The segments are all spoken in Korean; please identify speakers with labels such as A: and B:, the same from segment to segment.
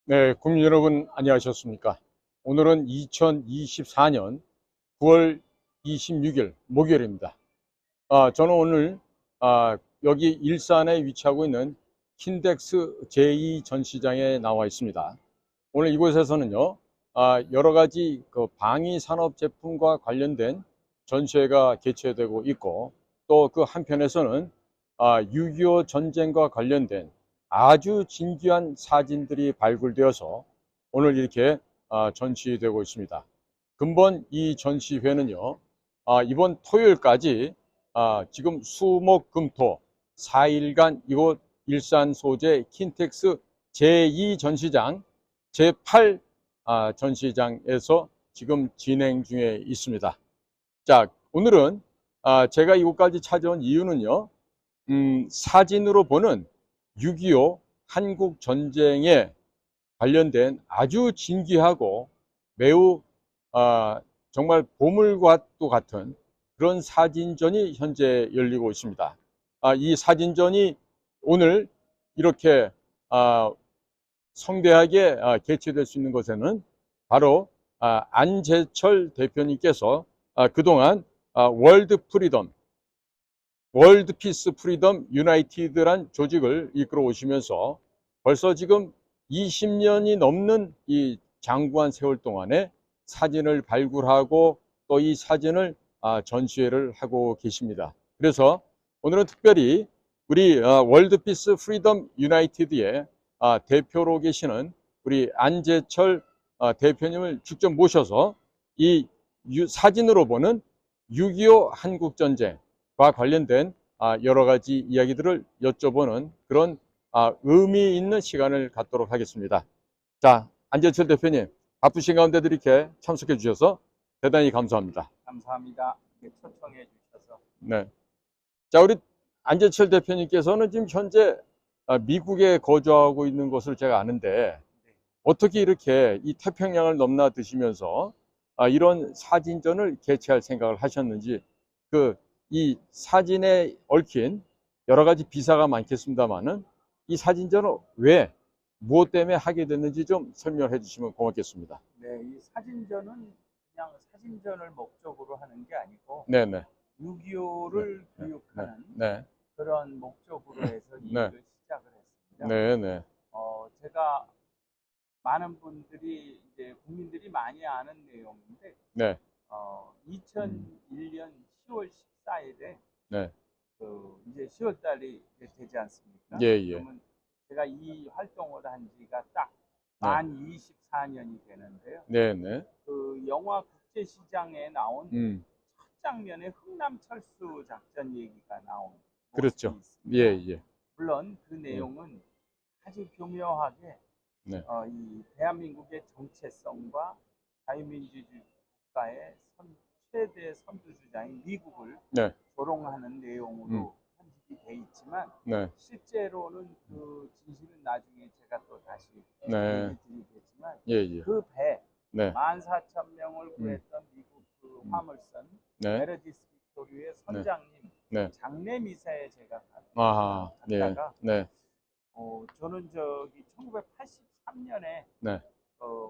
A: 네, 국민 여러분 안녕하셨습니까? 오늘은 2024년 9월 26일 목요일입니다. 저는 오늘 여기 일산에 위치하고 있는 킨덱스 제2 전시장에 나와 있습니다. 오늘 이곳에서는요, 여러 가지 그 방위 산업 제품과 관련된 전시회가 개최되고 있고, 또 그 한편에서는 6.25 전쟁과 관련된 아주 진귀한 사진들이 발굴되어서 오늘 이렇게 전시되고 있습니다. 근본 이 전시회는요, 이번 토요일까지 지금 수목금토 4일간 이곳 일산 소재 킨텍스 제2 전시장 제8 전시장에서 지금 진행 중에 있습니다. 자, 오늘은 제가 이곳까지 찾아온 이유는요, 사진으로 보는 6.25 한국 전쟁에 관련된 아주 진귀하고 매우 정말 보물과도 같은 그런 사진전이 현재 열리고 있습니다. 이 사진전이 오늘 이렇게 성대하게 개최될 수 있는 것에는 바로 안재철 대표님께서 그동안 월드 피스 프리덤 유나이티드란 조직을 이끌어 오시면서 벌써 지금 20년이 넘는 이 장구한 세월 동안에 사진을 발굴하고 또 이 사진을 전시회를 하고 계십니다. 그래서 오늘은 특별히 우리 월드 피스 프리덤 유나이티드의 대표로 계시는 우리 안재철 대표님을 직접 모셔서 이 사진으로 보는 6.25 한국전쟁과 관련된 여러 가지 이야기들을 여쭤보는 그런 의미 있는 시간을 갖도록 하겠습니다. 자, 안재철 대표님, 바쁘신 가운데도 이렇게 참석해 주셔서 대단히 감사합니다.
B: 감사합니다. 초청해 주셔서.
A: 네. 자, 우리 안재철 대표님께서는 지금 현재 미국에 거주하고 있는 것을 제가 아는데 어떻게 이렇게 이 태평양을 넘나드시면서 이런 사진전을 개최할 생각을 하셨는지 이 사진에 얽힌 여러 가지 비사가 많겠습니다만은 이 사진전을 왜 무엇 때문에 하게 됐는지 좀 설명해 주시면 고맙겠습니다.
B: 네, 이 사진전은 그냥 사진전을 목적으로 하는 게 아니고
A: 네네.
B: 6.25를 교육하는
A: 네.
B: 그런 목적으로 해서 이
A: 네.
B: 일을 시작을 했습니다.
A: 네네.
B: 제가 많은 분들이 이제 국민들이 많이 아는 내용인데
A: 네.
B: 2001년 10월 14일에
A: 네.
B: 이제 10월 달이 되지 않습니까?
A: 예, 예.
B: 그러면 제가 이 활동을 한 지가 딱
A: 네.
B: 만 24년이 되는데요.
A: 네네.
B: 그 영화 국제시장에 나온 첫 장면에 흥남철수 작전 얘기가 나온
A: 그렇죠.
B: 모습이 있습니다.
A: 예, 예.
B: 물론 그 내용은 아주 교묘하게
A: 네.
B: 이 대한민국의 정체성과 자유민주주의 국가의 최대 선두주자인 미국을
A: 네.
B: 조롱하는 내용으로 편집이 돼 있지만
A: 네.
B: 실제로는 그 진실은 나중에 제가 또 다시
A: 네.
B: 얘기 드리겠지만
A: 예, 예.
B: 그 배
A: 네.
B: 14,000명을 구했던 미국 그 화물선
A: 네.
B: 메르디스 빅토리의 선장님
A: 네.
B: 장례 미사에 제가
A: 아하. 네.
B: 갔다가
A: 네.
B: 저는 저기 1983년에
A: 네.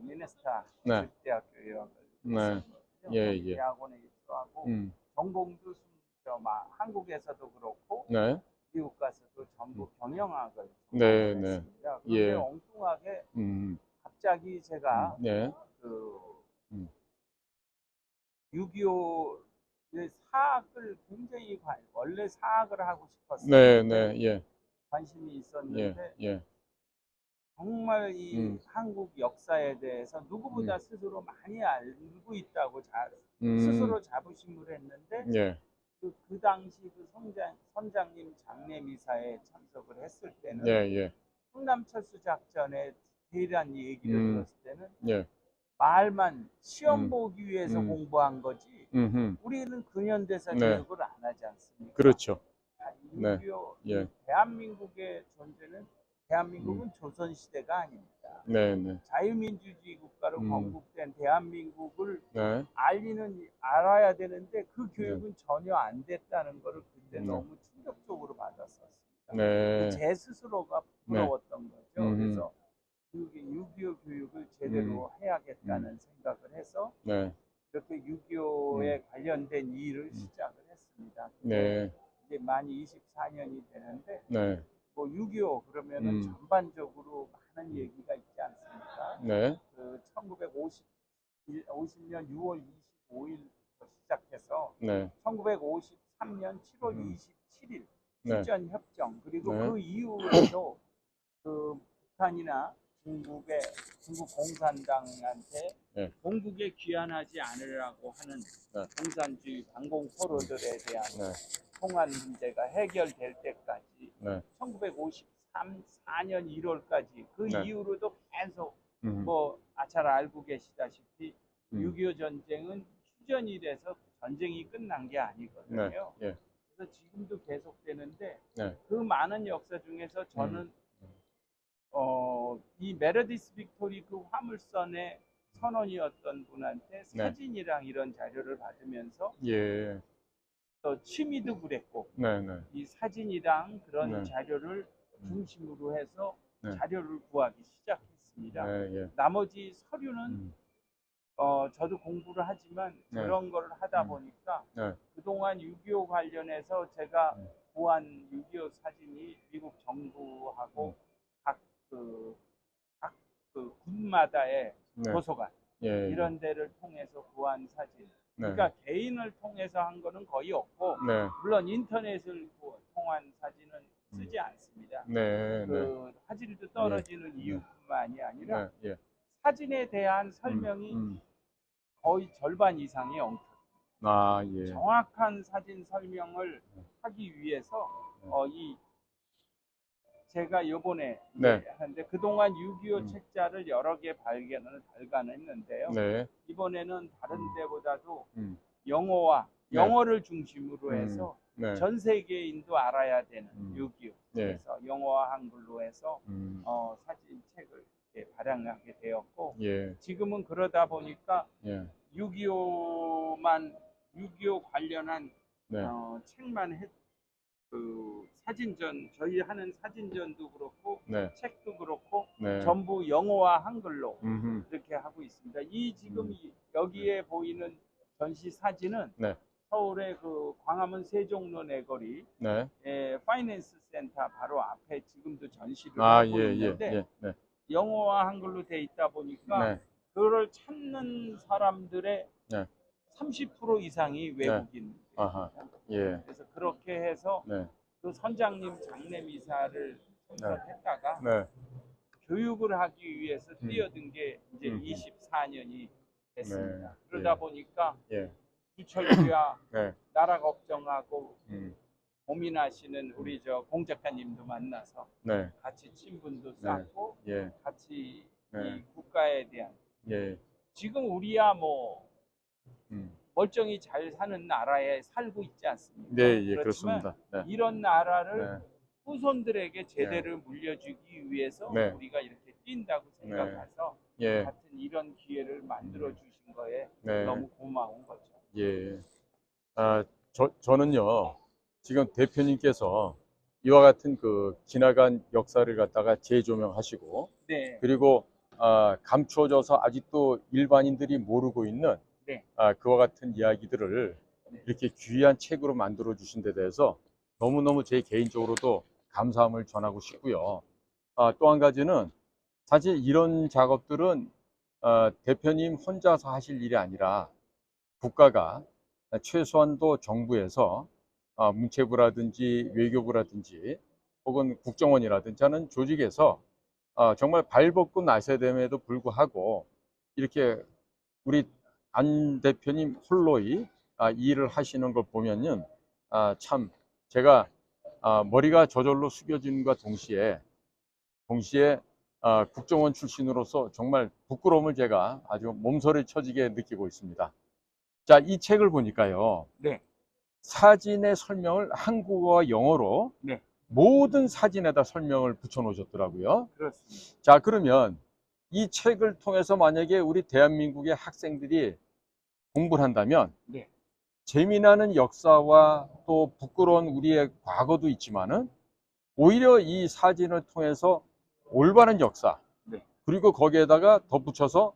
B: 미네스타
A: 네.
B: 대학교 유학을
A: 네.
B: 했었거든요.
A: 예, 예.
B: 대학원에 입소하고 전공도 한국에서도 그렇고
A: 네.
B: 미국 가서도 전부 경영학을
A: 네,
B: 했습니다.
A: 네. 예.
B: 그런데 엉뚱하게
A: 음.
B: 갑자기 제가
A: 네.
B: 그
A: 음.
B: 6.25의 사학을 굉장히 원래 사학을 하고
A: 네,
B: 싶었었는데
A: 네. 예.
B: 관심이
A: 예.
B: 있었는데
A: 예.
B: 정말 이 한국 역사에 대해서 누구보다 스스로 많이 알고 있다고 스스로 자부심을 했는데
A: 예.
B: 그 당시 그 선장님 장례 미사에 참석을 했을 때는
A: 예, 예.
B: 흥남철수 작전에 대한 얘기를 들었을 때는
A: 예.
B: 말만 시험 보기 위해서 공부한 거지 우리는 근현대사
A: 네.
B: 교육을 안 하지 않습니까?
A: 그렇죠. 네.
B: 6.25
A: 예.
B: 대한민국의 존재는 대한민국은 조선시대가 아닙니다.
A: 네, 네.
B: 자유민주주의 국가로 건국된 대한민국을
A: 네.
B: 알아야 되는데 그 교육은 전혀 안 됐다는 것을 그때
A: 네.
B: 너무 충격적으로 받았었습니다.
A: 네.
B: 제 스스로가 부러웠던 거죠. 그래서 6.25 6.25 교육을 제대로 해야겠다는 생각을 해서
A: 네.
B: 이렇게 6.25에 관련된 일을 시작을 했습니다.
A: 네.
B: 이제 만 24년이 되는데
A: 네.
B: 뭐 6.25 그러면은 전반적으로 많은 얘기가 있지 않습니까?
A: 네.
B: 그 1950년 6월 25일부터 시작해서
A: 네.
B: 1953년 7월 27일
A: 네.
B: 휴전 협정 그리고
A: 네.
B: 그 이후에도 그 북한이나 중국 공산당한테
A: 네.
B: 본국에 귀환하지 않으라고 하는
A: 네.
B: 공산주의 반공 포로들에 대한
A: 네.
B: 통한 문제가 해결될 때까지
A: 네.
B: 1953, 4년 1월까지 그
A: 네.
B: 이후로도 계속
A: 음.
B: 뭐 잘 알고 계시다시피
A: 음.
B: 6.25 전쟁은 휴전이 돼서 전쟁이 끝난 게 아니거든요.
A: 네. 예.
B: 그래서 지금도 계속되는데
A: 네.
B: 그 많은 역사 중에서 저는 이 메르디스 빅토리 그 화물선의 선원이었던 분한테
A: 네.
B: 사진이랑 이런 자료를 받으면서
A: 예.
B: 또 취미도 그랬고
A: 네. 네.
B: 이 사진이랑 그런
A: 네.
B: 자료를 중심으로 해서
A: 네.
B: 자료를 구하기 시작했습니다.
A: 네. 예.
B: 나머지 서류는 저도 공부를 하지만
A: 네.
B: 그런 걸 하다 보니까
A: 네.
B: 그동안 6.25 관련해서 제가 구한 6.25 사진이 미국 정부하고 각 군마다의
A: 네.
B: 도서관
A: 예.
B: 이런 데를 통해서 구한 사진.
A: 네.
B: 그러니까 개인을 통해서 한 거는 거의 없고
A: 네.
B: 물론 인터넷을 통한 사진은 쓰지 않습니다.
A: 네. 네.
B: 그 화질도 떨어지는 이유뿐만이 아니라
A: 네. 예.
B: 사진에 대한 설명이 거의 절반 이상이 엉터.
A: 아, 예.
B: 정확한 사진 설명을 하기 위해서 제가 요번에
A: 네.
B: 하는데 그동안 6.25 책자를 여러 개 발간했는데요.
A: 네.
B: 이번에는 다른 데보다도
A: 네.
B: 영어를 중심으로 해서
A: 네.
B: 전 세계인도 알아야 되는 6.25.
A: 네.
B: 그래서 영어와 한글로 해서 사진 책을 발행하게 되었고
A: 예.
B: 지금은 그러다 보니까
A: 예.
B: 6.25 관련한
A: 네.
B: 책만 그 사진전 저희 하는 사진전도 그렇고
A: 네.
B: 책도 그렇고
A: 네.
B: 전부 영어와 한글로
A: 음흠.
B: 이렇게 하고 있습니다. 이 지금 여기에 보이는 전시 사진은
A: 네.
B: 서울의 그 광화문 세종로 내거리
A: 네.
B: 파이낸스 센터 바로 앞에 지금도 전시를
A: 아,
B: 하고
A: 예,
B: 있는데
A: 예, 예. 네.
B: 영어와 한글로 돼 있다 보니까
A: 네.
B: 그걸 찾는 사람들의
A: 네.
B: 30% 이상이 외국인.
A: 아하. 예.
B: 그래서 그렇게 해서
A: 네.
B: 그 선장님 장례미사를 참석했다가
A: 네.
B: 교육을 하기 위해서 뛰어든 게 이제 24년이 됐습니다.
A: 네.
B: 그러다
A: 예.
B: 보니까
A: 예.
B: 부철주야
A: 네.
B: 나라 걱정하고
A: 음.
B: 고민하시는 우리 공 작가님도 만나서
A: 네.
B: 같이 친분도 쌓고
A: 예.
B: 같이
A: 네.
B: 이 국가에 대한
A: 예.
B: 지금 우리야 뭐
A: 음.
B: 멀쩡히 잘 사는 나라에 살고 있지 않습니까?
A: 네, 예,
B: 그렇지만
A: 그렇습니다. 네.
B: 이런 나라를
A: 네.
B: 후손들에게 제대로 물려주기 위해서
A: 네.
B: 우리가 이렇게 뛴다고 생각해서
A: 예.
B: 같은 이런 기회를 만들어 주신 거에
A: 네.
B: 너무 고마운 거죠.
A: 예. 아, 저는요, 지금 대표님께서 이와 같은 그 지나간 역사를 갖다가 재조명하시고,
B: 네.
A: 그리고 감추어져서 아직도 일반인들이 모르고 있는
B: 네.
A: 그와 같은 이야기들을 이렇게 귀한 책으로 만들어 주신 데 대해서 너무너무 제 개인적으로도 감사함을 전하고 싶고요. 또 한 가지는 사실 이런 작업들은 대표님 혼자서 하실 일이 아니라 국가가 최소한도 정부에서 문체부라든지 외교부라든지 혹은 국정원이라든지 하는 조직에서 정말 발벗고 나서야 됨에도 불구하고 이렇게 우리 안 대표님 홀로이 이 일을 하시는 걸 보면은 참 제가 머리가 저절로 숙여짐과 동시에 국정원 출신으로서 정말 부끄러움을 제가 아주 몸서리 쳐지게 느끼고 있습니다. 자, 이 책을 보니까요.
B: 네.
A: 사진의 설명을 한국어와 영어로
B: 네.
A: 모든 사진에다 설명을 붙여 놓으셨더라고요.
B: 그렇습니다.
A: 자, 그러면 이 책을 통해서 만약에 우리 대한민국의 학생들이 공부를 한다면
B: 네.
A: 재미나는 역사와 또 부끄러운 우리의 과거도 있지만은 오히려 이 사진을 통해서 올바른 역사,
B: 네.
A: 그리고 거기에다가 덧붙여서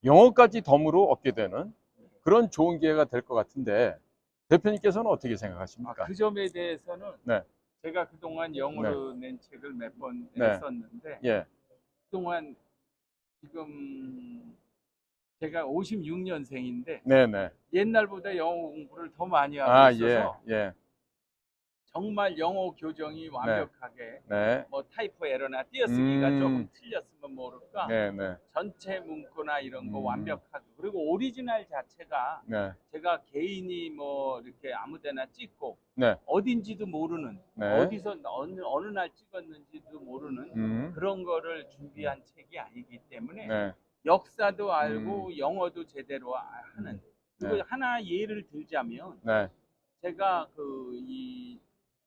A: 영어까지 덤으로 얻게 되는 그런 좋은 기회가 될 것 같은데 대표님께서는 어떻게 생각하십니까?
B: 그 점에 대해서는
A: 네.
B: 제가 그동안 영어로 낸 책을 몇 번
A: 네.
B: 썼는데
A: 예.
B: 그동안 지금 제가 56년생인데
A: 네네.
B: 옛날보다 영어 공부를 더 많이 하고
A: 아, 예.
B: 있어서
A: 예.
B: 정말 영어 교정이 완벽하게
A: 네.
B: 뭐 타이포 에러나 띄어쓰기가 조금
A: 음.
B: 틀렸으면 모를까
A: 네네.
B: 전체 문구나 이런 거
A: 음.
B: 완벽하게 그리고 오리지널 자체가
A: 네.
B: 제가 개인이 뭐 이렇게 아무데나 찍고
A: 네.
B: 어딘지도 모르는
A: 네.
B: 어디서 어느 날 찍었는지도 모르는 그런 거를 준비한 책이 아니기 때문에
A: 네.
B: 역사도 알고 영어도 제대로 하는 그리고
A: 네.
B: 하나 예를 들자면
A: 네.
B: 제가 이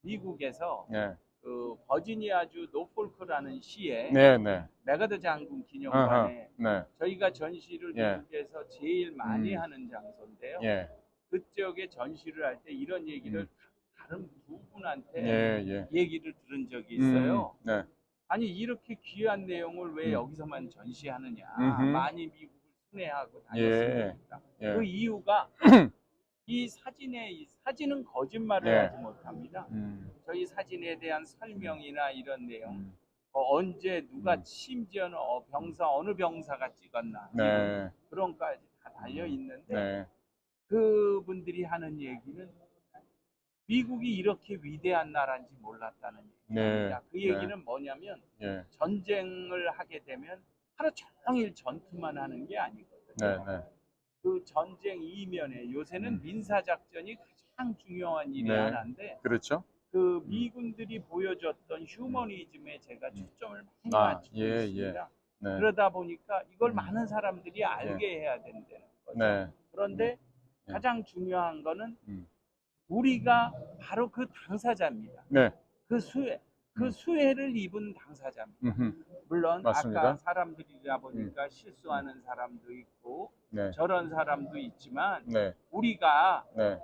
B: 미국에서
A: 네.
B: 그 버지니아주 노폴크라는 시에
A: 네. 네.
B: 메가드 장군
A: 아하.
B: 기념관에
A: 네.
B: 저희가 전시를
A: 예.
B: 미국에서 제일 많이
A: 음.
B: 하는 장소인데요.
A: 예.
B: 그쪽에 전시를 할 때 이런 얘기를 다른 두 분한테
A: 예. 예.
B: 얘기를 들은 적이 있어요.
A: 네.
B: 아니 이렇게 귀한 내용을 왜 여기서만 전시하느냐.
A: 음흠.
B: 많이 미국을 순회하고
A: 예.
B: 다녔으니까.
A: 예.
B: 그 이유가 이 사진은 거짓말을
A: 예.
B: 하지 못합니다. 저희 사진에 대한 설명이나 이런 내용, 언제 누가 심지어는 병사 어느 병사가 찍었나
A: 네.
B: 이런 그런 까지 다 달려 있는데
A: 네.
B: 그분들이 하는 얘기는 미국이 이렇게 위대한 나라인지 몰랐다는 얘기입니다.
A: 네.
B: 그 얘기는 뭐냐면
A: 예.
B: 전쟁을 하게 되면 하루 종일 전투만 하는 게 아니거든요.
A: 네. 네.
B: 그 전쟁 이면에 요새는 민사작전이 가장 중요한 일이
A: 네.
B: 하나인데
A: 그렇죠?
B: 그 미군들이 보여줬던 휴머니즘에 제가 초점을 많이
A: 아,
B: 맞추고
A: 예,
B: 있습니다.
A: 네.
B: 그러다 보니까 이걸 많은 사람들이 알게 해야 된다는 거죠.
A: 네.
B: 그런데
A: 네.
B: 가장 중요한 거는
A: 음.
B: 우리가 바로 그 당사자입니다.
A: 네.
B: 그 수혜를 입은 당사자입니다. 물론
A: 맞습니다.
B: 아까 사람들이다 보니까 실수하는 사람도 있고
A: 네.
B: 저런 사람도 있지만
A: 네.
B: 우리가
A: 네.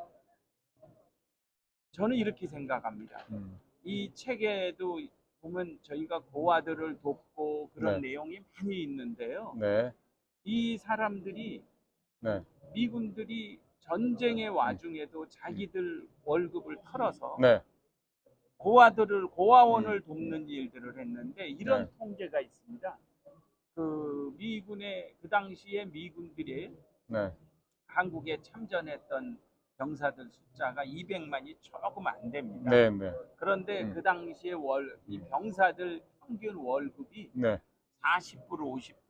B: 저는 이렇게 생각합니다. 이 책에도 보면 저희가 고아들을 돕고 그런
A: 네.
B: 내용이 많이 있는데요.
A: 네.
B: 이 사람들이
A: 네.
B: 미군들이 전쟁의 와중에도 자기들 월급을 털어서
A: 네.
B: 고아원을 돕는 일들을 했는데 이런
A: 네.
B: 통계가 있습니다. 그 미군의 그 당시에 미군들이
A: 네.
B: 한국에 참전했던 병사들 숫자가 200만이 조금 안 됩니다.
A: 네. 네.
B: 그런데 그 당시에 이 병사들 평균 월급이
A: 네.
B: 40불,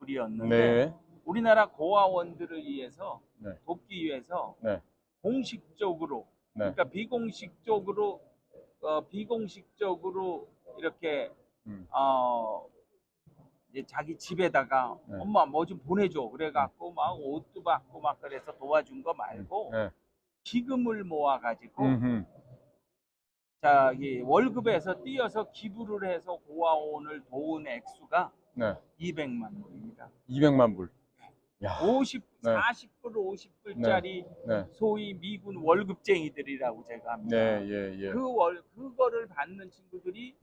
B: 50불이었는데
A: 네.
B: 우리나라 고아원들을 위해서
A: 네.
B: 돕기 위해서
A: 네.
B: 공식적으로
A: 네.
B: 그러니까 비공식적으로 이렇게 이제 자기 집에다가
A: 네.
B: 엄마 뭐 좀 보내줘 그래갖고 막 옷도 받고 막 그래서 도와준 거 말고
A: 네.
B: 기금을 모아가지고
A: 음흠.
B: 자기 월급에서 띄어서 기부를 해서 고아원을 도운 액수가
A: 네.
B: 200만 불입니다.
A: 200만 불. 야.
B: 40불, 50불짜리
A: 네.
B: 소위 미군 월급쟁이들이라고 제가 합니다.
A: 네. 예. 예.
B: 그거를 받는 친구들이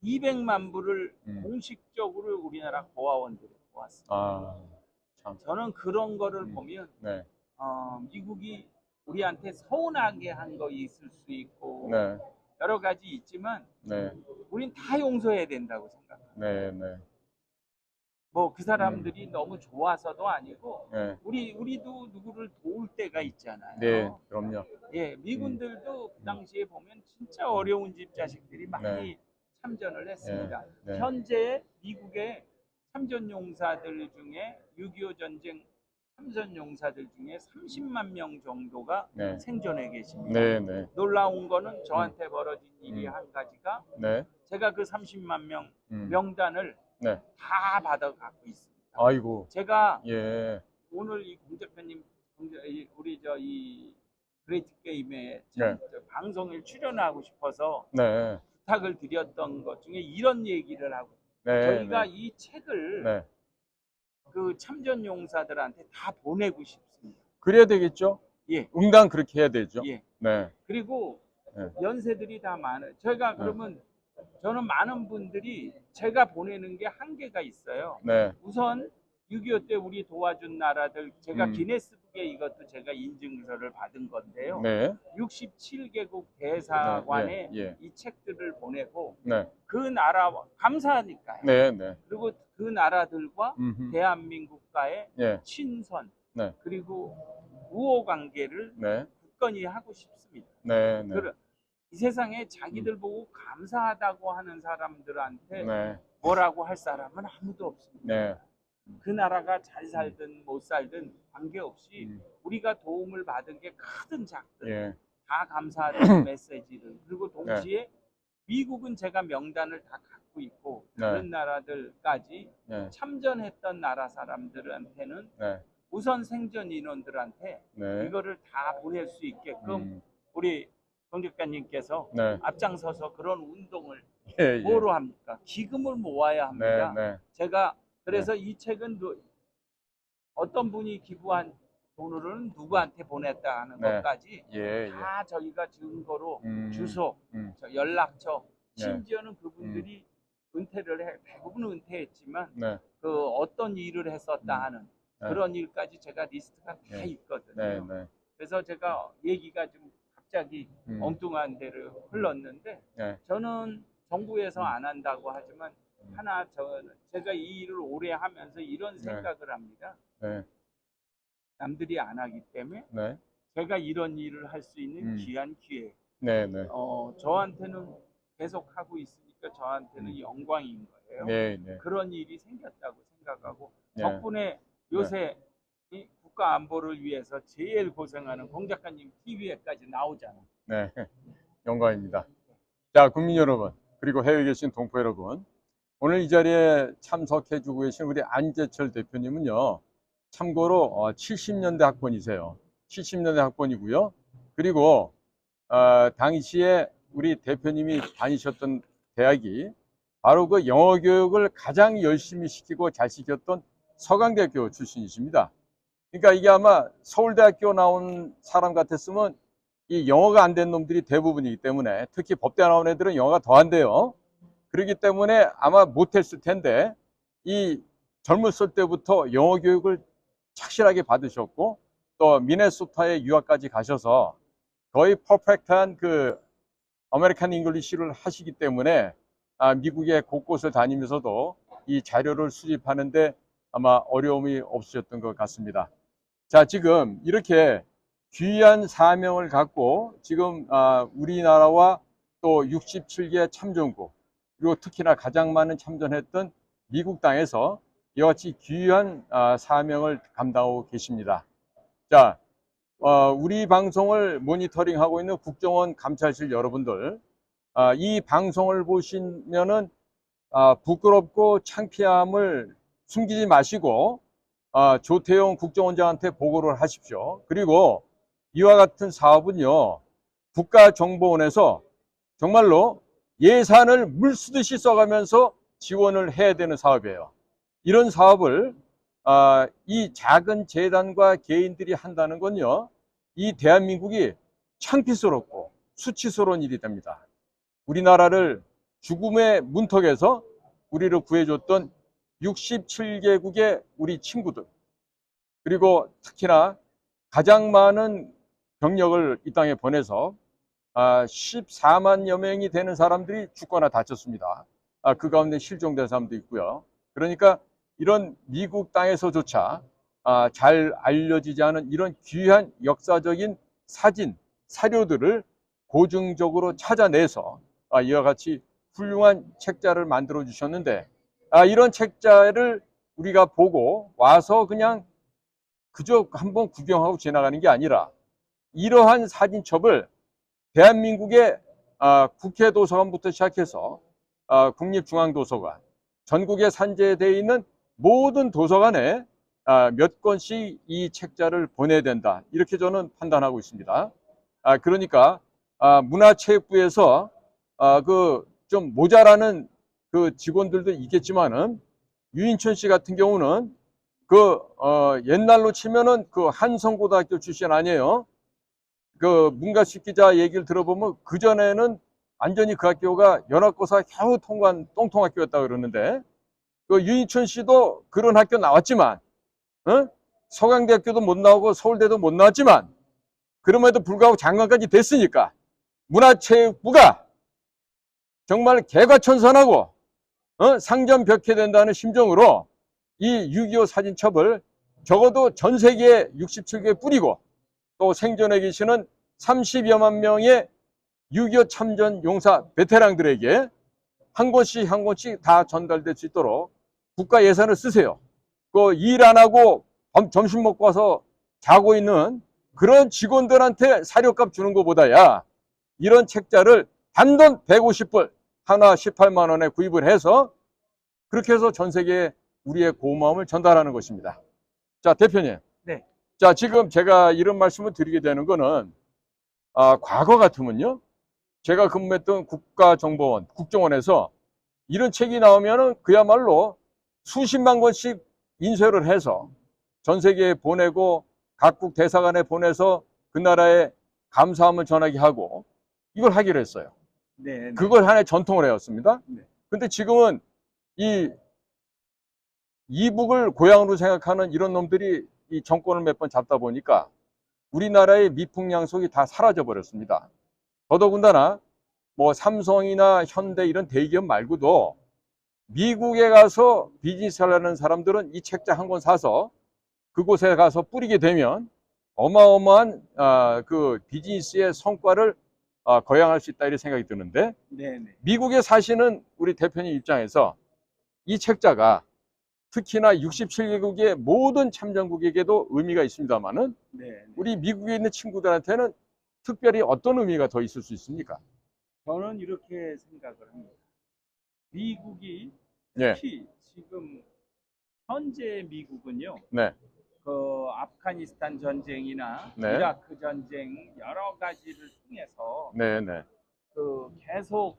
B: 200만 불을 공식적으로 우리나라 고아원들이 모았습니다.
A: 아. 참.
B: 저는 그런 거를 보면
A: 네.
B: 미국이 우리한테 서운하게 한 거 있을 수 있고
A: 네.
B: 여러 가지 있지만
A: 네.
B: 우린 다 용서해야 된다고 생각합니다.
A: 네. 네.
B: 뭐 그 사람들이 너무 좋아서도 아니고
A: 네.
B: 우리도 누구를 도울 때가 있잖아요.
A: 네. 그럼요.
B: 예, 미군들도 그 당시에 보면 진짜 어려운 집 자식들이 많이 참전을 했습니다.
A: 네.
B: 현재 미국의 참전 용사들 중에 6.25 전쟁 참전 용사들 중에 30만 명 정도가
A: 네.
B: 생존해 계십니다.
A: 네. 네.
B: 놀라운 거는 저한테 벌어진 일이 한 가지가
A: 네.
B: 제가 그 30만 명 명단을
A: 네.
B: 다 받아 갖고 있습니다.
A: 아이고.
B: 제가
A: 예.
B: 오늘 이 공 대표님 우리 이 그레이트 게임에
A: 네.
B: 방송에 출연하고 싶어서
A: 네.
B: 부탁을 드렸던 것 중에 이런 얘기를 하고
A: 네.
B: 저희가
A: 네.
B: 이 책을
A: 네.
B: 그 참전 용사들한테 다 보내고 싶습니다.
A: 그래야 되겠죠?
B: 예.
A: 응당 그렇게 해야 되죠.
B: 예.
A: 네.
B: 그리고
A: 네.
B: 연세들이 다 많아요. 저희가 그러면 저는 많은 분들이 제가 보내는 게 한계가 있어요.
A: 네.
B: 우선 6.25 때 우리 도와준 나라들, 제가
A: 음.
B: 기네스북에 이것도 제가 인증서를 받은 건데요.
A: 네.
B: 67개국 대사관에
A: 네, 예.
B: 이 책들을 보내고
A: 네.
B: 그 나라 감사하니까요.
A: 네. 네.
B: 그리고 그 나라들과
A: 음흠.
B: 대한민국과의
A: 예.
B: 친선
A: 네.
B: 그리고 우호 관계를
A: 네.
B: 굳건히 하고 싶습니다.
A: 네. 네.
B: 이 세상에 자기들 보고 감사하다고 하는 사람들한테
A: 네.
B: 뭐라고 할 사람은 아무도 없습니다.
A: 네.
B: 그 나라가 잘 살든 못 살든 관계없이
A: 음.
B: 우리가 도움을 받은 게 크든 작든
A: 예.
B: 다 감사하다는 메시지를, 그리고 동시에 미국은 제가 명단을 다 갖고 있고
A: 네.
B: 다른 나라들까지
A: 네.
B: 참전했던 나라 사람들한테는
A: 네.
B: 우선 생존 인원들한테
A: 네.
B: 이거를 다 보낼 수 있게끔
A: 음.
B: 우리 정 작가님께서
A: 네.
B: 앞장서서 그런 운동을
A: 예. 예.
B: 뭐로 합니까? 기금을 모아야 합니다.
A: 네. 네.
B: 제가 그래서 이 책은 어떤 분이 기부한 돈으로는 누구한테 보냈다 하는
A: 네.
B: 것까지
A: 예. 예.
B: 다 저희가 증거로 주소,
A: 음.
B: 연락처,
A: 네.
B: 심지어는 그분들이 은퇴를 해, 대부분 은퇴했지만
A: 네.
B: 그 어떤 일을 했었다 하는
A: 네.
B: 그런 일까지 제가 리스트가 다
A: 네.
B: 있거든요.
A: 네. 네.
B: 그래서 제가 얘기가 좀 갑자기
A: 음.
B: 엉뚱한 데를 흘렀는데
A: 네.
B: 저는 정부에서 안 한다고 하지만 하나 제가 이 일을 오래 하면서 이런 생각을 합니다.
A: 네.
B: 남들이 안 하기 때문에
A: 네.
B: 제가 이런 일을 할 수 있는 귀한 기회.
A: 네. 네.
B: 저한테는 계속 하고 있으니까 저한테는 영광인 거예요.
A: 네. 네.
B: 그런 일이 생겼다고 생각하고
A: 네.
B: 덕분에 요새 이 국가 안보를 위해서 제일 고생하는 공 작가님 TV에까지 나오잖아.
A: 네. 영광입니다. 자, 국민 여러분, 그리고 해외에 계신 동포 여러분, 오늘 이 자리에 참석해주고 계신 우리 안재철 대표님은요, 참고로 70년대 학번이세요. 70년대 학번이고요. 그리고 당시에 우리 대표님이 다니셨던 대학이 바로 그 영어 교육을 가장 열심히 시키고 잘 시켰던 서강대학교 출신이십니다. 그러니까 이게 아마 서울대학교 나온 사람 같았으면 이 영어가 안 된 놈들이 대부분이기 때문에, 특히 법대 나온 애들은 영어가 더 안 돼요. 그렇기 때문에 아마 못했을 텐데, 이 젊었을 때부터 영어 교육을 착실하게 받으셨고, 또 미네소타에 유학까지 가셔서 거의 퍼펙트한 그 아메리칸 잉글리시를 하시기 때문에 미국의 곳곳을 다니면서도 이 자료를 수집하는데 아마 어려움이 없으셨던 것 같습니다. 자, 지금 이렇게 귀한 사명을 갖고 지금 우리나라와 또 67개 참전국, 그리고 특히나 가장 많은 참전했던 미국 땅에서 이와 같이 귀한 사명을 감당하고 계십니다. 자, 우리 방송을 모니터링하고 있는 국정원 감찰실 여러분들, 이 방송을 보시면은 부끄럽고 창피함을 숨기지 마시고 조태용 국정원장한테 보고를 하십시오. 그리고 이와 같은 사업은요, 국가정보원에서 정말로 예산을 물쓰듯이 써가면서 지원을 해야 되는 사업이에요. 이런 사업을 이 작은 재단과 개인들이 한다는 건요, 이 대한민국이 창피스럽고 수치스러운 일이 됩니다. 우리나라를 죽음의 문턱에서 우리를 구해줬던 67개국의 우리 친구들, 그리고 특히나 가장 많은 병력을 이 땅에 보내서 14만여 명이 되는 사람들이 죽거나 다쳤습니다. 그 가운데 실종된 사람도 있고요. 그러니까 이런 미국 땅에서조차 잘 알려지지 않은 이런 귀한 역사적인 사진, 사료들을 고증적으로 찾아내서 이와 같이 훌륭한 책자를 만들어 주셨는데, 이런 책자를 우리가 보고 와서 그냥 그저 한번 구경하고 지나가는 게 아니라, 이러한 사진첩을 대한민국의 국회 도서관부터 시작해서 국립중앙도서관, 전국에 산재되어 있는 모든 도서관에 몇 권씩 이 책자를 보내야 된다, 이렇게 저는 판단하고 있습니다. 그러니까 문화체육부에서 그 좀 모자라는 그 직원들도 있겠지만은, 유인천 씨 같은 경우는 옛날로 치면은 그 한성고등학교 출신 아니에요. 그 문가식 기자 얘기를 들어보면 그전에는 완전히 그 학교가 연합고사 겨우 통과한 똥통학교였다 그러는데, 그 유인춘 씨도 그런 학교 나왔지만, 어? 서강대학교도 못 나오고 서울대도 못 나왔지만, 그럼에도 불구하고 장관까지 됐으니까 문화체육부가 정말 개과천선하고 상전벽해된다는 심정으로 이 6.25 사진첩을 적어도 전 세계 67개에 뿌리고, 또 생존해 계시는 30여만 명의 6.25 참전 용사 베테랑들에게 한 권씩 한 권씩 다 전달될 수 있도록 국가 예산을 쓰세요. 그 일 안 하고 점심 먹고 와서 자고 있는 그런 직원들한테 사료값 주는 것보다야 이런 책자를 단돈 150불 하나 18만 원에 구입을 해서 그렇게 해서 전 세계에 우리의 고마움을 전달하는 것입니다. 자, 대표님.
B: 네.
A: 자, 지금 제가 이런 말씀을 드리게 되는 거는, 과거 같으면요, 제가 근무했던 국가정보원, 국정원에서 이런 책이 나오면은 그야말로 수십만 권씩 인쇄를 해서 전 세계에 보내고 각국 대사관에 보내서 그 나라에 감사함을 전하게 하고 이걸 하기로 했어요.
B: 네.
A: 그걸 하나의 전통을 해왔습니다.
B: 네.
A: 근데 지금은 이 이북을 고향으로 생각하는 이런 놈들이 이 정권을 몇 번 잡다 보니까 우리나라의 미풍양속이 다 사라져 버렸습니다. 더더군다나 뭐 삼성이나 현대 이런 대기업 말고도 미국에 가서 비즈니스를 하는 사람들은 이 책자 한 권 사서 그곳에 가서 뿌리게 되면 어마어마한 그 비즈니스의 성과를 거양할 수 있다, 이런 생각이 드는데,
B: 네네.
A: 미국에 사시는 우리 대표님 입장에서 이 책자가 특히나 67개국의 모든 참전국에게도 의미가 있습니다만은
B: 네.
A: 우리 미국에 있는 친구들한테는 특별히 어떤 의미가 더 있을 수 있습니까?
B: 저는 이렇게 생각을 합니다. 미국이
A: 네,
B: 특히 지금 현재 미국은요,
A: 네,
B: 그 아프가니스탄 전쟁이나
A: 네.
B: 이라크 전쟁 여러 가지를 통해서
A: 네, 네,
B: 그 계속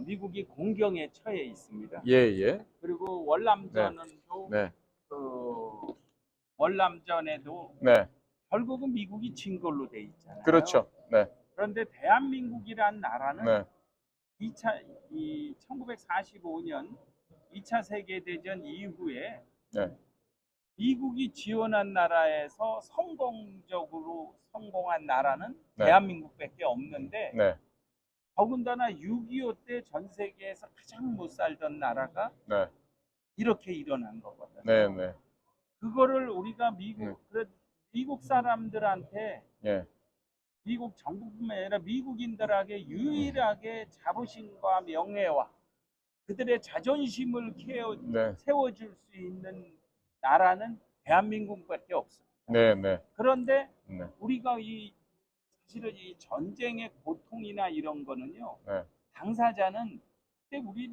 B: 미국이 공경에 처해 있습니다.
A: 예, 예,
B: 그리고 월남전도
A: 네,
B: 그 월남전에도
A: 네,
B: 결국은 미국이 진 걸로 돼 있잖아요.
A: 그렇죠. 네,
B: 그런데 대한민국이란 나라는
A: 네,
B: 1945년 2차 세계대전 이후에
A: 네,
B: 미국이 지원한 나라에서 성공적으로 성공한 나라는
A: 네.
B: 대한민국밖에 없는데,
A: 네,
B: 더군다나 6.25 때 전 세계에서 가장 못 살던 나라가
A: 네,
B: 이렇게 일어난 거거든요.
A: 네, 네,
B: 그거를 우리가 미국 사람들한테,
A: 예,
B: 미국 정부뿐만 아니라 미국인들에게 유일하게 자부심과 명예와 그들의 자존심을
A: 네,
B: 세워줄 수 있는 나라는 대한민국밖에 없습니다.
A: 네, 네,
B: 그런데
A: 네,
B: 우리가 사실은 이 전쟁의 고통이나 이런 거는요,
A: 네,
B: 당사자는 그때 우리